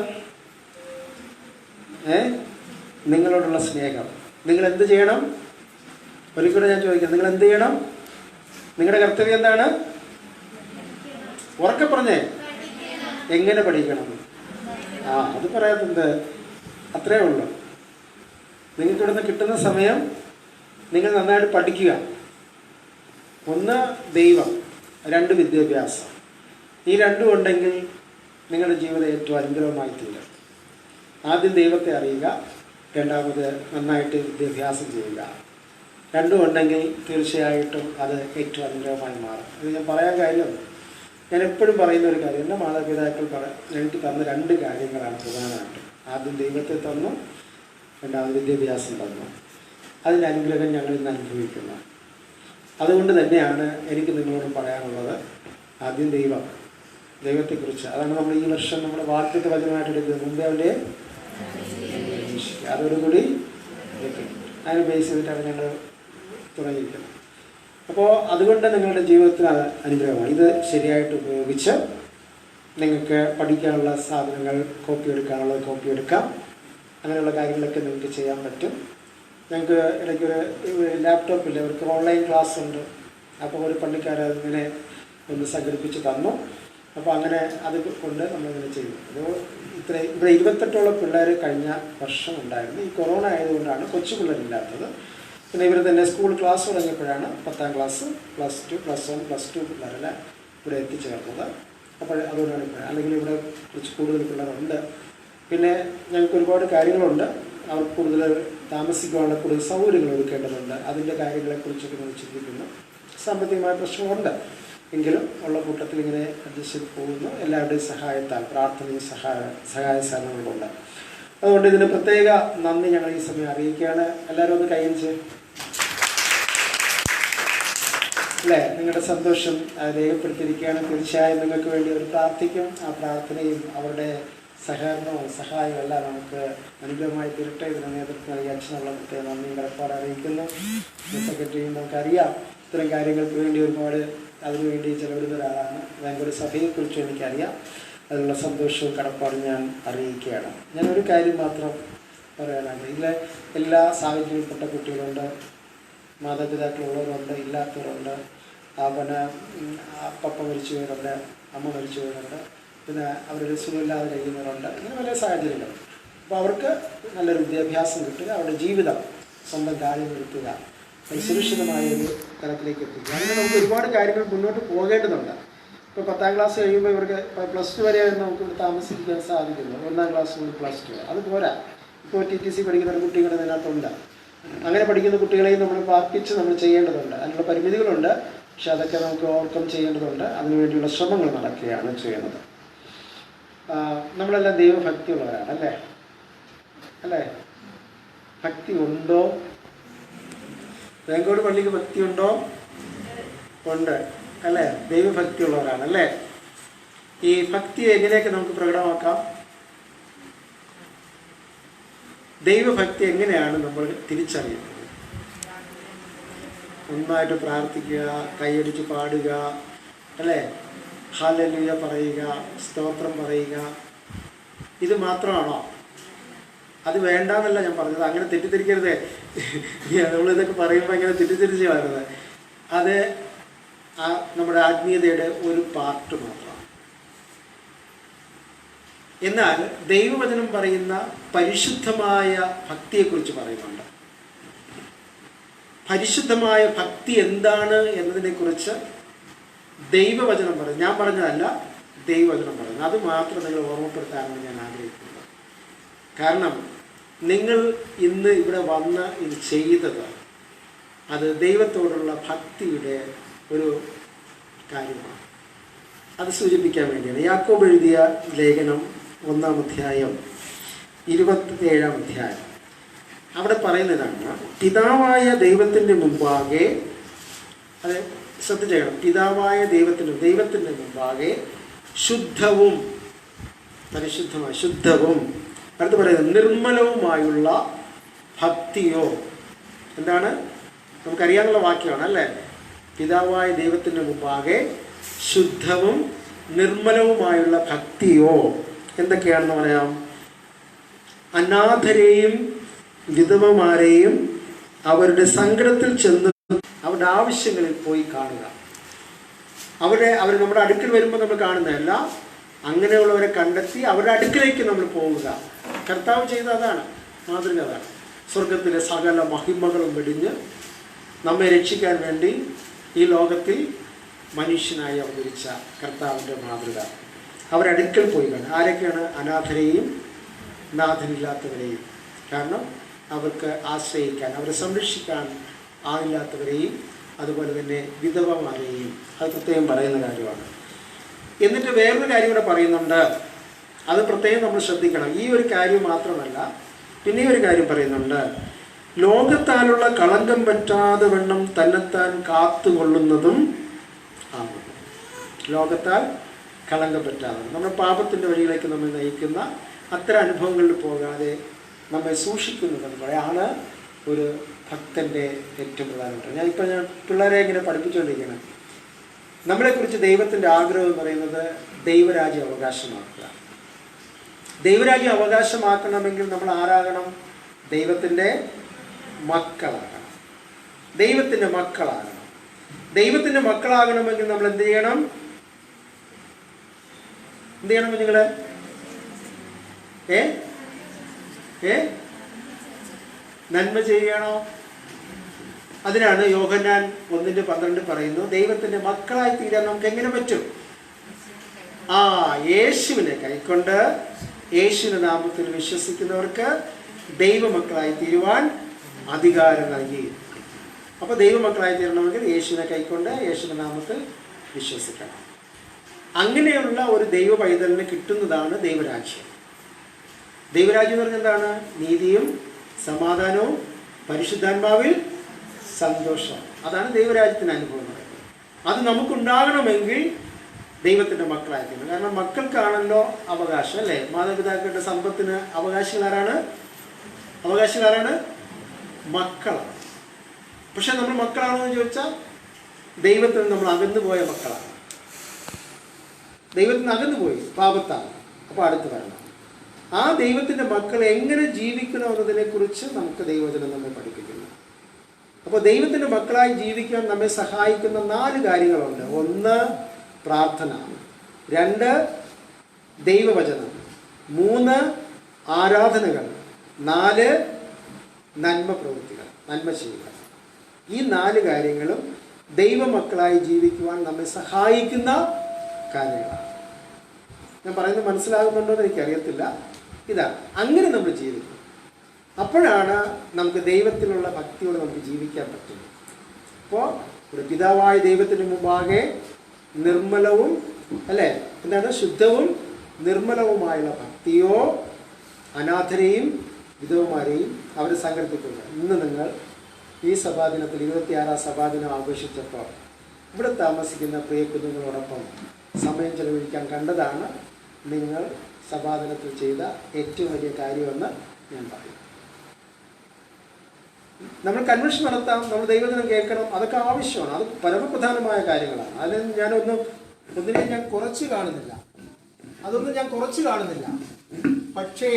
Speaker 1: നിങ്ങളോടുള്ള സ്നേഹം. നിങ്ങൾ എന്ത് ചെയ്യണം? ഒരിക്കലും ഞാൻ ചോദിക്കാം, നിങ്ങൾ എന്ത് ചെയ്യണം? നിങ്ങളുടെ കർത്തവ്യം എന്താണ്? ഉറക്കെ പറഞ്ഞേ. എങ്ങനെ പഠിക്കണം? അത് പറയാത്തത് അത്രേ ഉള്ളൂ. നിങ്ങൾക്ക് ഇവിടുന്ന് കിട്ടുന്ന സമയം നിങ്ങൾ നന്നായിട്ട് പഠിക്കുക. 1 ദൈവം, 2 വിദ്യാഭ്യാസം. ഈ 2 ഉണ്ടെങ്കിൽ നിങ്ങളുടെ ജീവിതം ഏറ്റവും അനുഗ്രഹമായി തീരും. ആദ്യം ദൈവത്തെ അറിയുക, രണ്ടാമത് നന്നായിട്ട് വിദ്യാഭ്യാസം ചെയ്യുക. 2 ഉണ്ടെങ്കിൽ തീർച്ചയായിട്ടും അത് ഏറ്റവും അനുഗ്രഹമായി മാറും. അത് ഞാൻ പറയാൻ കാര്യം, ഞാൻ എപ്പോഴും പറയുന്ന ഒരു കാര്യം, എൻ്റെ മാതാപിതാക്കൾ ഞങ്ങൾക്ക് തന്ന 2 കാര്യങ്ങളാണ് പ്രധാനമായിട്ടും. ആദ്യം ദൈവത്തെ തന്നു, രണ്ടാമത് വിദ്യാഭ്യാസം തന്നു. അതിൻ്റെ അനുഗ്രഹം ഞങ്ങൾ ഇന്ന് അനുഭവിക്കുന്നു. അതുകൊണ്ട് തന്നെയാണ് എനിക്ക് നിങ്ങളോട് പറയാനുള്ളത്, ആദ്യം ദൈവത്തെക്കുറിച്ച്. അതാണ് നമ്മൾ ഈ വർഷം നമ്മുടെ വാർത്തത്തെ വചനമായിട്ട് എടുക്കുന്നത്. മുമ്പേ അവൻ്റെ അതോടുകൂടി അതിന് ബേസ് ചെയ്തിട്ടാണ് ഞങ്ങൾ തുടങ്ങിയിരിക്കുന്നത്. അപ്പോൾ അതുകൊണ്ട് നിങ്ങളുടെ ജീവിതത്തിന് അത് അനുഗ്രഹമാണ്. ഇത് ശരിയായിട്ട് ഉപയോഗിച്ച് നിങ്ങൾക്ക് പഠിക്കാനുള്ള സാധനങ്ങൾ കോപ്പി എടുക്കാനുള്ളത് കോപ്പി എടുക്കാം. അങ്ങനെയുള്ള കാര്യങ്ങളൊക്കെ നിങ്ങൾക്ക് ചെയ്യാൻ പറ്റും. ഞങ്ങൾക്ക് ഇടയ്ക്കൊരു ലാപ്ടോപ്പില്ല, അവർക്ക് ഓൺലൈൻ ക്ലാസ് ഉണ്ട്. അപ്പോൾ ഒരു പള്ളിക്കാരതിങ്ങനെ ഒന്ന് സംഘടിപ്പിച്ച് തന്നു. അപ്പോൾ അങ്ങനെ അത് കൊണ്ട് നമ്മളിങ്ങനെ ചെയ്തു. അപ്പോൾ ഇവിടെ 28ഓളം പിള്ളേർ കഴിഞ്ഞ വർഷം ഉണ്ടായിരുന്നു. ഈ കൊറോണ ആയതുകൊണ്ടാണ് കൊച്ചു പിള്ളേരില്ലാത്തത്. പിന്നെ ഇവർ തന്നെ സ്കൂൾ ക്ലാസ് തുടങ്ങിയപ്പോഴാണ് 10ാം ക്ലാസ്, +2, +1, +2 പിള്ളേരെല്ലാം ഇവിടെ എത്തിച്ചേർന്നത്. അപ്പോൾ അതുകൊണ്ടാണ് ഇപ്പോൾ, അല്ലെങ്കിൽ ഇവിടെ കുറച്ച് കൂടുതൽ പിള്ളേരുണ്ട്. പിന്നെ ഞങ്ങൾക്ക് ഒരുപാട് കാര്യങ്ങളുണ്ട്. അവർക്ക് കൂടുതൽ താമസിക്കാനുള്ള കൂടുതൽ സൗകര്യങ്ങൾ ഒരുക്കേണ്ടതുണ്ട്. അതിൻ്റെ കാര്യങ്ങളെക്കുറിച്ചൊക്കെ നമ്മൾ ചിന്തിക്കുന്നു. സാമ്പത്തികമായ പ്രശ്നമുണ്ട്, എങ്കിലും ഉള്ള കൂട്ടത്തിൽ ഇങ്ങനെ അഡ്ജസ്റ്റ് ചെയ്ത് പോകുന്നു. എല്ലാവരുടെയും സഹായത്താൽ, പ്രാർത്ഥനയും സഹായ സാധനങ്ങളുണ്ട്. അതുകൊണ്ട് ഇതിന് പ്രത്യേക നന്ദി ഞങ്ങൾ ഈ സമയം അറിയിക്കുകയാണ്. എല്ലാവരും ഒന്ന് കൈയടിച്ച് അല്ലേ, നിങ്ങളുടെ സന്തോഷം രേഖപ്പെടുത്തിയിരിക്കുകയാണ്. തീർച്ചയായും നിങ്ങൾക്ക് വേണ്ടി അവർ പ്രാർത്ഥിക്കും. ആ പ്രാർത്ഥനയും അവരുടെ സഹകരണവും സഹായവും എല്ലാം നമുക്ക് അനുഗ്രഹമായി തീരട്ടെ. ഇതിന് നേതൃത്വം നൽകിയ അച്ഛനുള്ള പ്രത്യേക നന്ദിയും കടപ്പാട് അറിയിക്കുന്നു. സെക്രട്ടറിയും നമുക്കറിയാം ഇത്തരം കാര്യങ്ങൾക്ക് വേണ്ടി ഒരുപാട് അതിനുവേണ്ടി ചെലവിടുന്ന ഒരാളാണ്. ബാംഗ്ലൂർ സഭയെക്കുറിച്ചും എനിക്കറിയാം. അതിനുള്ള സന്തോഷവും കടപ്പാടും ഞാൻ അറിയിക്കുകയാണ്. ഞാനൊരു കാര്യം മാത്രം പറയാനാണ്. ഇതിലെ എല്ലാ സാഹചര്യപ്പെട്ട കുട്ടികളുണ്ട്, മാതാപിതാക്കളുള്ളവരുണ്ട്, ഇല്ലാത്തവരുണ്ട്, പപ്പ മരിച്ചു പോയവരുണ്ട്, അമ്മ മരിച്ചു പോയവരുണ്ട്, പിന്നെ അവരൊരു സുഖമില്ലാതെ കഴിയുന്നവരുണ്ട്. ഇങ്ങനെ പല സാഹചര്യങ്ങൾ. അപ്പോൾ അവർക്ക് നല്ലൊരു വിദ്യാഭ്യാസം കിട്ടുക, അവരുടെ ജീവിതം സ്വന്തം കാര്യം നിർത്തുക, സുരക്ഷിതമായ ഒരു തലത്തിലേക്ക് എത്തിക്കുക. അങ്ങനെ നമുക്ക് ഒരുപാട് കാര്യങ്ങൾ മുന്നോട്ട് പോകേണ്ടതുണ്ട്. ഇപ്പോൾ 10ാം ക്ലാസ് കഴിയുമ്പോൾ ഇവർക്ക് +2 വരെ നമുക്ക് ഇവിടെ താമസിക്കാൻ സാധിക്കുന്നു. 1ാം ക്ലാസ് മുതൽ +2 അത് പോരാ. ഇപ്പോൾ TTC പഠിക്കുന്ന ഒരു കുട്ടികളുടെ ഇതിനകത്തുണ്ട്. അങ്ങനെ പഠിക്കുന്ന കുട്ടികളെയും നമ്മൾ പാർപ്പിച്ച് നമ്മൾ ചെയ്യേണ്ടതുണ്ട്. അതിനുള്ള പരിമിതികളുണ്ട്. പക്ഷെ അതൊക്കെ നമുക്ക് ഓവർകം ചെയ്യേണ്ടതുണ്ട്. അതിനുവേണ്ടിയുള്ള ശ്രമങ്ങൾ നടക്കുകയാണ് ചെയ്യുന്നത്. നമ്മളെല്ലാം ദൈവഭക്തിയുള്ളവരാണ് അല്ലേ? ഭക്തി ഉണ്ടോ? വേങ്കോട് പള്ളിക്ക് ഭക്തിയുണ്ടോ? ഉണ്ട് അല്ലേ? ദൈവഭക്തിയുള്ളവരാണ് അല്ലേ? ഈ ഭക്തി എങ്ങനെയൊക്കെ നമുക്ക് പ്രകടമാക്കാം? ദൈവഭക്തി എങ്ങനെയാണ് നമ്മൾ തിരിച്ചറിയുന്നത്? നന്നായിട്ട് പ്രാർത്ഥിക്കുക, കൈയടിച്ച് പാടുക അല്ലേ, ഹല്ലേലൂയ പറയുക, സ്തോത്രം പറയുക, ഇത് മാത്രമാണോ? അത് വേണ്ടാന്നല്ല ഞാൻ പറഞ്ഞത്. അങ്ങനെ തെറ്റിദ്ധരിക്കരുത്. നമ്മളിതൊക്കെ പറയുമ്പോൾ ഇങ്ങനെ തെറ്റിദ്ധരിച്ച് പറയുന്നത് അത് നമ്മുടെ ആത്മീയതയുടെ ഒരു പാർട്ട് മാത്രമാണ്. എന്നാൽ ദൈവവചനം പറയുന്ന പരിശുദ്ധമായ ഭക്തിയെക്കുറിച്ച് പറയുന്നുണ്ട്. പരിശുദ്ധമായ ഭക്തി എന്താണ് എന്നതിനെക്കുറിച്ച് ദൈവവചനം പറയുന്നു. ഞാൻ പറഞ്ഞതല്ല, ദൈവവചനം പറയുന്നു. അത് മാത്രം നിങ്ങൾ ഓർമ്മപ്പെടുത്താനാണ് ഞാൻ ആഗ്രഹിക്കുന്നത്. കാരണം നിങ്ങൾ ഇന്ന് ഇവിടെ വന്ന് ഇത് ചെയ്തത് അത് ദൈവത്തോടുള്ള ഭക്തിയുടെ ഒരു കാര്യമാണ്. അത് സൂചിപ്പിക്കാൻ വേണ്ടിയാണ്. യാക്കോബ് എഴുതിയ ലേഖനം 1-ാം അധ്യായം 27-ാം അധ്യായം അവിടെ പറയുന്നതാണ്, പിതാവായ ദൈവത്തിൻ്റെ മുമ്പാകെ, അത് ശ്രദ്ധിച്ചേക്കണം, പിതാവായ ദൈവത്തിൻ്റെ മുമ്പാകെ ശുദ്ധവും പരിശുദ്ധമായ ശുദ്ധവും അടുത്ത് പറയുന്നത് നിർമ്മലവുമായുള്ള ഭക്തിയോ. എന്താണ്? നമുക്കറിയാനുള്ള വാക്യമാണ് അല്ലേ? പിതാവായ ദൈവത്തിൻ്റെ മുമ്പാകെ ശുദ്ധവും നിർമ്മലവുമായുള്ള ഭക്തിയോ എന്തൊക്കെയാണെന്ന് പറയാം? അനാഥരെയും വിധവമാരെയും അവരുടെ സങ്കടത്തിൽ ചെന്ന് അവരുടെ ആവശ്യങ്ങളിൽ പോയി കാണുക. അവർ നമ്മുടെ അടുക്കൽ വരുമ്പോൾ നമ്മൾ കാണുന്നതല്ല, അങ്ങനെയുള്ളവരെ കണ്ടെത്തി അവരുടെ അടുക്കിലേക്ക് നമ്മൾ പോവുക. കർത്താവ് ചെയ്ത അതാണ്, മാതൃക അതാണ്. സ്വർഗത്തിലെ സകല മഹിമകളും വെടിഞ്ഞ് നമ്മെ രക്ഷിക്കാൻ വേണ്ടി ഈ ലോകത്തിൽ മനുഷ്യനായി അവതരിച്ച കർത്താവിൻ്റെ മാതൃക. അവരടുക്കൽ പോയി കാണുക. ആരൊക്കെയാണ്? അനാഥരെയും നാഥനില്ലാത്തവരെയും. കാരണം അവർക്ക് ആശ്രയിക്കാൻ, അവരെ സംരക്ഷിക്കാൻ ആളില്ലാത്തവരെയും അതുപോലെ തന്നെ വിധവമാരെയും. അത് പ്രത്യേകം പറയുന്ന കാര്യമാണ്. എന്നിട്ട് വേറൊരു കാര്യം കൂടെ പറയുന്നുണ്ട്, അത് പ്രത്യേകം നമ്മൾ ശ്രദ്ധിക്കണം. ഈ ഒരു കാര്യം മാത്രമല്ല, പിന്നെ ഒരു കാര്യം പറയുന്നുണ്ട്, ലോകത്താലുള്ള കളങ്കം പറ്റാതെ വണ്ണം തന്നെത്താൻ കാത്തുകൊള്ളുന്നതും ആണ്. ലോകത്താൽ കളങ്കം പറ്റാതെ നമ്മുടെ പാപത്തിൻ്റെ വഴിയിലേക്ക് നമ്മെ നയിക്കുന്ന അത്തരം അനുഭവങ്ങളിൽ പോകാതെ നമ്മെ സൂക്ഷിക്കുന്നത് ആണ് ഒരു ഭക്തൻ്റെ ഏറ്റവും പ്രധാനപ്പെട്ട. ഞാൻ പിള്ളേരെ ഇങ്ങനെ പഠിപ്പിച്ചുകൊണ്ടിരിക്കുകയാണ്. നമ്മളെക്കുറിച്ച് ദൈവത്തിൻ്റെ ആഗ്രഹം എന്ന് പറയുന്നത് ദൈവരാജ്യം അവകാശമാക്കുക. ദൈവരാജ്യം അവകാശമാക്കണമെങ്കിൽ നമ്മൾ ആരാകണം? ദൈവത്തിൻ്റെ മക്കളാകണം. ദൈവത്തിൻ്റെ മക്കളാകണം. ദൈവത്തിൻ്റെ മക്കളാകണമെങ്കിൽ നമ്മൾ എന്ത് ചെയ്യണം? എന്ത് ചെയ്യണം കുഞ്ഞുങ്ങളെ? നന്മ ചെയ്യണോ? അതിനാണ് യോഹന്നാൻ 1:12 പറയുന്നു, ദൈവത്തിൻ്റെ മക്കളായി തീരാൻ നമുക്ക് എങ്ങനെ പറ്റും? യേശുവിനെ കൈക്കൊണ്ട് യേശുവിന്റെ നാമത്തിൽ വിശ്വസിക്കുന്നവർക്ക് ദൈവമക്കളായി തീരുവാൻ അധികാരം നൽകി. അപ്പോൾ ദൈവമക്കളായി തീരണമെങ്കിൽ യേശുവിനെ കൈക്കൊണ്ട് യേശുവിന്റെ നാമത്തിൽ വിശ്വസിക്കണം. അങ്ങനെയുള്ള ഒരു ദൈവ പൈതലിന് കിട്ടുന്നതാണ് ദൈവരാജ്യം. ദൈവരാജ്യം എന്ന് പറഞ്ഞാൽ എന്താണ്? നീതിയും സമാധാനവും പരിശുദ്ധാത്മാവിൽ സന്തോഷം. അതാണ് ദൈവരാജ്യത്തിൻ്റെ അനുഭവം എന്ന് പറയുന്നത്. അത് നമുക്കുണ്ടാകണമെങ്കിൽ ദൈവത്തിൻ്റെ മക്കളായിരിക്കണം. കാരണം മക്കൾക്കാണല്ലോ അവകാശം, അല്ലേ? മാതാപിതാക്കളുടെ സമ്പത്തിന് അവകാശികളാരാണ്? മക്കളാണ്. പക്ഷെ നമ്മൾ മക്കളാണോ എന്ന് ചോദിച്ചാൽ ദൈവത്തിൽ നമ്മൾ അകന്നുപോയ മക്കളാണ്. ദൈവത്തിൽ നിന്ന് അകന്നുപോയി പാപത്താണ്. അപ്പോൾ അടുത്ത് വരണം. ആ ദൈവത്തിൻ്റെ മക്കൾ എങ്ങനെ ജീവിക്കണമെന്നതിനെക്കുറിച്ച് നമുക്ക് ദൈവവചനം നമ്മെ പഠിപ്പിക്കുന്നു. അപ്പോൾ ദൈവത്തിൻ്റെ മക്കളായി ജീവിക്കാൻ നമ്മെ സഹായിക്കുന്ന 4 കാര്യങ്ങളുണ്ട്. 1 പ്രാർത്ഥന, 2 ദൈവവചനം, 3 ആരാധനകൾ, 4 നന്മ പ്രവൃത്തികൾ, നന്മ ചെയ്യുക. ഈ 4 കാര്യങ്ങളും ദൈവമക്കളായി ജീവിക്കുവാൻ നമ്മെ സഹായിക്കുന്ന കാര്യങ്ങളാണ്. ഞാൻ പറയുന്നത് മനസ്സിലാകുന്നുണ്ടോ എന്ന് എനിക്കറിയത്തില്ല. ഇതാണ്, അങ്ങനെ നമ്മൾ ജീവിക്കും. അപ്പോഴാണ് നമുക്ക് ദൈവത്തിലുള്ള ഭക്തിയോടെ നമുക്ക് ജീവിക്കാൻ പറ്റുന്നത്. അപ്പോൾ ഒരു പിതാവായ ദൈവത്തിന് മുമ്പാകെ നിർമ്മലവും, അല്ലേ, എന്താണ്, ശുദ്ധവും നിർമ്മലവുമായുള്ള ഭക്തിയോ, അനാഥരെയും വിധവമാരെയും അവരെ സംഘടിപ്പിക്കുക. ഇന്ന് നിങ്ങൾ ഈ സഭാദിനത്തിൽ 26ാം സഭാദിനം ആഘോഷിച്ചപ്പോൾ ഇവിടെ താമസിക്കുന്ന പ്രിയ കുഞ്ഞുങ്ങളോടൊപ്പം സമയം ചെലവഴിക്കാൻ കണ്ടതാണ് നിങ്ങൾ സഭാദിനത്തിൽ ചെയ്ത ഏറ്റവും വലിയ കാര്യമെന്ന് ഞാൻ പറയും. നമ്മൾ കൺവെൻഷൻ നടത്താം, നമ്മൾ ദൈവദിനം കേൾക്കണം, അതൊക്കെ ആവശ്യമാണ്. അത് പരമപ്രധാനമായ കാര്യങ്ങളാണ്. അതിന് ഒന്നിനെ ഞാൻ കുറച്ച് കാണുന്നില്ല, അതൊന്നും ഞാൻ കുറച്ച് കാണുന്നില്ല. പക്ഷേ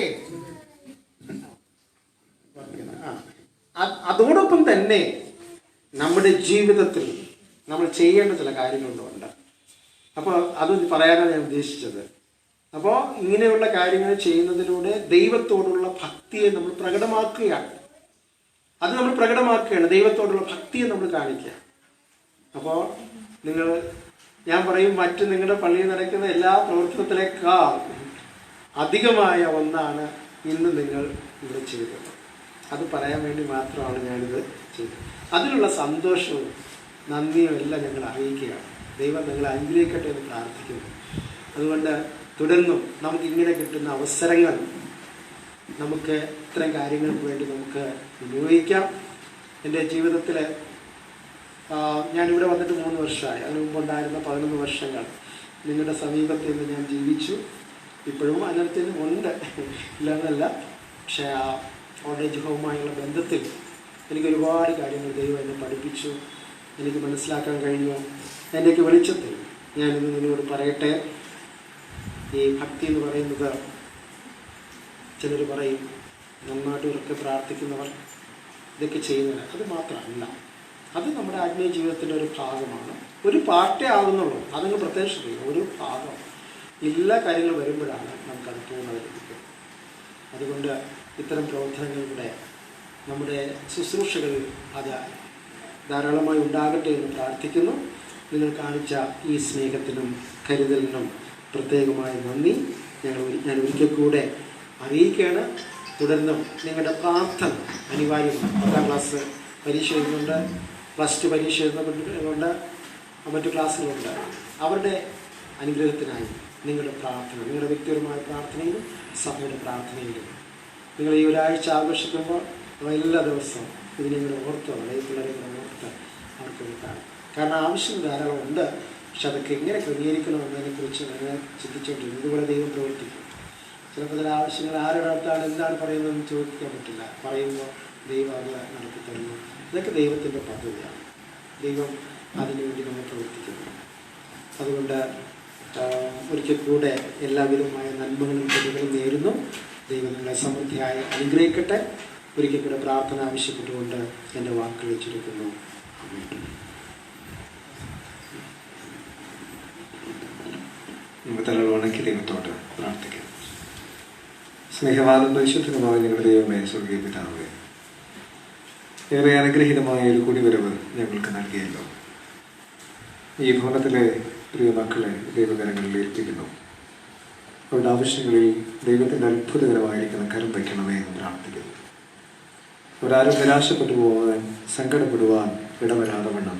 Speaker 1: അതോടൊപ്പം തന്നെ നമ്മുടെ ജീവിതത്തിൽ നമ്മൾ ചെയ്യേണ്ട ചില കാര്യങ്ങളുണ്ട്. അപ്പോൾ അത് പറയാനാണ് ഞാൻ ഉദ്ദേശിച്ചത്. അപ്പോൾ ഇങ്ങനെയുള്ള കാര്യങ്ങൾ ചെയ്യുന്നതിലൂടെ ദൈവത്തോടുള്ള ഭക്തിയെ നമ്മൾ പ്രകടമാക്കുകയാണ്. അത് നമ്മൾ പ്രകടമാക്കുകയാണ്, ദൈവത്തോടുള്ള ഭക്തിയെ നമ്മൾ കാണിക്കുക. അപ്പോൾ ഞാൻ പറയും, മറ്റ് നിങ്ങളുടെ പള്ളിയിൽ നടക്കുന്ന എല്ലാ പ്രവർത്തനത്തിലേക്കാൾ അധികമായ ഒന്നാണ് ഇന്ന് നിങ്ങൾ ഇവിടെ ചെയ്തത്. അത് പറയാൻ വേണ്ടി മാത്രമാണ് ഞാനിത് ചെയ്തത്. അതിലുള്ള സന്തോഷവും നന്ദിയും എല്ലാം ഞങ്ങൾ അറിയിക്കുകയാണ്. ദൈവം നിങ്ങളെ അനുഗ്രഹിക്കട്ടെ എന്ന് പ്രാർത്ഥിക്കുന്നു. അതുകൊണ്ട് തുടർന്നും നമുക്കിങ്ങനെ കിട്ടുന്ന അവസരങ്ങൾ നമുക്ക് ഇത്തരം കാര്യങ്ങൾക്ക് വേണ്ടി നമുക്ക് വിനിയോഗിക്കാം. എൻ്റെ ജീവിതത്തിൽ ഞാനിവിടെ വന്നിട്ട് 3 വർഷമായി. അതിന് മുമ്പുണ്ടായിരുന്ന 11 വർഷങ്ങൾ നിങ്ങളുടെ സമീപത്തിൽ നിന്ന് ഞാൻ ജീവിച്ചു. ഇപ്പോഴും അതിനകത്ത് ഉണ്ട്, ഇല്ലെന്നല്ല. പക്ഷേ ആ ഓൾഡ് ഏജ് ഹോമുമായുള്ള ബന്ധത്തിൽ എനിക്ക് ഒരുപാട് കാര്യങ്ങൾ ദൈവം എന്നെ പഠിപ്പിച്ചു, എനിക്ക് മനസ്സിലാക്കാൻ കഴിഞ്ഞു. എൻ്റെയൊക്കെ വെളിച്ചത്തിൽ ഞാനിന്ന് നിങ്ങളോട് പറയട്ടെ, ഈ ഭക്തി എന്ന് പറയുന്നത് ചിലർ പറയും നന്നായിട്ട് ഉറക്കെ പ്രാർത്ഥിക്കുന്നവർ ഇതൊക്കെ ചെയ്യുന്നത്, അത് മാത്രമല്ല. അത് നമ്മുടെ ആത്മീയ ജീവിതത്തിൻ്റെ ഒരു ഭാഗമാണ്. ഒരു പാർട്ടേ ആകുന്നുള്ളൂ, അതങ്ങ് പ്രത്യക്ഷതയില്ല, ഒരു ഭാഗം. എല്ലാ കാര്യങ്ങളും വരുമ്പോഴാണ് നമുക്കത് പൂർണ്ണത ലഭിക്കുക. അതുകൊണ്ട് ഇത്തരം പ്രവർത്തനങ്ങളിലൂടെ നമ്മുടെ ശുശ്രൂഷകളിൽ അത് ധാരാളമായി ഉണ്ടാകട്ടെ എന്ന് പ്രാർത്ഥിക്കുന്നു. നിങ്ങൾ കാണിച്ച ഈ സ്നേഹത്തിനും കരുതലിനും പ്രത്യേകമായി നന്ദി ഞാൻ ഒരിക്കൽ കൂടെ അറിയിക്കുകയാണ്. തുടർന്നും നിങ്ങളുടെ പ്രാർത്ഥന അനിവാര്യമാണ്. 10ാം ക്ലാസ് പരീക്ഷ എഴുതുന്നുണ്ട്, +2 പരീക്ഷ എഴുതുന്നുണ്ട്, മറ്റു ക്ലാസ്സുകളുണ്ട്. അവരുടെ അനുഗ്രഹത്തിനായി നിങ്ങളുടെ പ്രാർത്ഥന, നിങ്ങളുടെ വ്യക്തിപരമായ പ്രാർത്ഥനയിലും സഭയുടെ പ്രാർത്ഥനയിലും നിങ്ങൾ ഈ ഒരാഴ്ച ആഘോഷിക്കുമ്പോൾ എല്ലാ ദിവസവും ഇത് നിങ്ങൾ ഓർത്തോ, ഈ പിള്ളേരെ ഓർത്ത് അവർക്ക് കൊടുക്കാം. കാരണം ആവശ്യം ധാരാളം ഉണ്ട്. പക്ഷെ അതൊക്കെ എങ്ങനെ ക്രമീകരിക്കണമെന്നതിനെക്കുറിച്ച് ഞാൻ ചിന്തിച്ചുകൊണ്ടിരുന്നു. ഇതുപോലെ ദൈവം പ്രവർത്തിക്കും. ചിലപ്പോൾ ചില ആവശ്യങ്ങൾ ആരുടെ അടുത്താണ് എന്താണ് പറയുന്നതെന്ന് ചോദിക്കാൻ പറ്റില്ല. പറയുമ്പോൾ ദൈവം അത് നടത്തി തരുന്നു. ഇതൊക്കെ ദൈവത്തിൻ്റെ പദ്ധതിയാണ്. ദൈവം അതിനുവേണ്ടി നമ്മൾ പ്രവർത്തിക്കുന്നു. അതുകൊണ്ട് ഒരിക്കൽ കൂടെ എല്ലാവിധമായ നന്മകളും പ്രതികളും നേരുന്നു. ദൈവം നിങ്ങളെ സമൃദ്ധിയായി അനുഗ്രഹിക്കട്ടെ. ഒരിക്കൽ കൂടെ പ്രാർത്ഥന ആവശ്യപ്പെട്ടുകൊണ്ട് എൻ്റെ വാക്കുകൾ ചുരുക്കുന്നു.
Speaker 5: തലവണക്കി ദൈവത്തോട് പ്രാർത്ഥിക്കാം. സ്നേഹവാദം പരിശുദ്ധമായ ഞങ്ങളുടെ ദൈവമേ, സ്വർഗീയ പിതാവേ, ഏറെ അനുഗ്രഹീതമായ ഒരു കുടിവരവ് ഞങ്ങൾക്ക് നൽകിയല്ലോ. ഈ ഭവനത്തിലെ പ്രിയ മക്കളെ ദൈവകരങ്ങളിൽ ഏൽപ്പിക്കുന്നു. അവരുടെ ആവശ്യങ്ങളിൽ ദൈവത്തിൻ്റെ അത്ഭുതകരമായിരിക്കുന്ന കരം വയ്ക്കണമേ എന്ന് പ്രാർത്ഥിക്കുന്നു. അവരാരും നിരാശപ്പെട്ടു പോകാൻ, സങ്കടപ്പെടുവാൻ ഇടവരാതെ വണ്ണം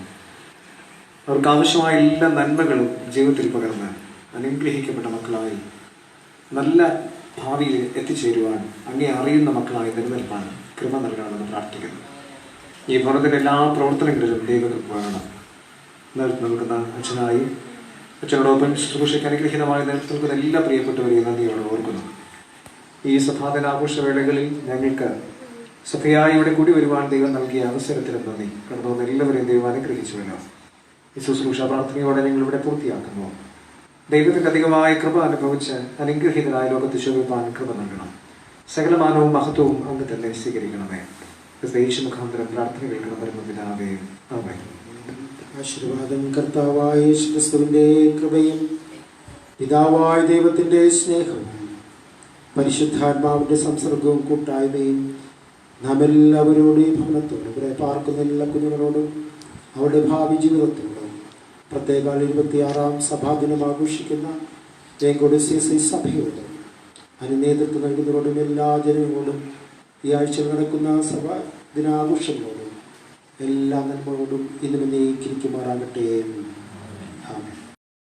Speaker 5: അവർക്ക് ആവശ്യമായ എല്ലാ നന്മകളും ജീവിതത്തിൽ പകർന്ന് അനുഗ്രഹിക്കപ്പെട്ട മക്കളായി നല്ല ഭാവിയിൽ എത്തിച്ചേരുവാൻ അങ്ങേ അറിയുന്ന മക്കളായി നിലനിൽപ്പാൻ കൃപ നൽകണമെന്ന് പ്രാർത്ഥിക്കുന്നു. ഈ ഭവനത്തിൻ്റെ എല്ലാ പ്രവർത്തനങ്ങളിലും ദൈവകൃപ വേണം. നേതൃത്വം നൽകുന്ന അച്ഛനായി, അച്ഛനോടൊപ്പം ശുശ്രൂഷയ്ക്ക് അനുഗ്രഹീതമായി നേതൃത്വം നൽകുന്ന എല്ലാ പ്രിയപ്പെട്ടവരെയും നന്ദിയോടെ ഓർക്കുന്നു. ഈ സഭാദിനാഘോഷ വേളകളിൽ ഞങ്ങൾക്ക് സഭയായി ഇവിടെ കൂടി വരുവാൻ ദൈവം നൽകിയ അവസരത്തിലും നന്ദി. കടന്നു വന്ന എല്ലാവരെയും ദൈവം അനുഗ്രഹിച്ചുവല്ലോ. ഈ ശുശ്രൂഷ പ്രാർത്ഥനയോടെ ഞങ്ങൾ ഇവിടെ പൂർത്തിയാക്കുന്നു. ദൈവത്തിൻ്റെ അധികമായ കൃപ അനുഭവിച്ച് അനുഗ്രഹീതനായ ലോകത്ത് ശോഭിപ്പാൻ കൃപ നൽകണം. സകലമാനവും മഹത്വവും അങ്ങ് തന്നെ സ്വീകരിക്കണമേ. യേശു മുഖാന്തരം പ്രാർത്ഥന കേൾക്കണം പരമപിതാവേ, ആമേൻ.
Speaker 1: ആശീർവാദം കർത്താവായ യേശു ക്രിസ്തുവിൻ്റെ കൃപയും പിതാവായ ദൈവത്തിൻ്റെ സ്നേഹവും പരിശുദ്ധാത്മാവിൻ്റെ സംസർഗവും കൂട്ടായ്മയും നാം എല്ലാവരോടും ഈ ഭവനത്തോടും ഇവിടെ പാർക്കുന്ന എല്ലാ കുഞ്ഞുങ്ങളോടും അവരുടെ ഭാവി ജീവിതത്തോടും പ്രത്യേക 26ാം സഭാദിനം ആഘോഷിക്കുന്ന വേങ്കോട് CSI സഭയോടും അതിന് നേതൃത്വം നൽകുന്നവരോടും എല്ലാ ജനങ്ങളോടും ഈ ആഴ്ച നടക്കുന്ന സഭാ ദിനാഘോഷങ്ങളോടും എല്ലാ നന്മകളോടും ഇന്നും എന്നേക്കുമാറാകട്ടെ.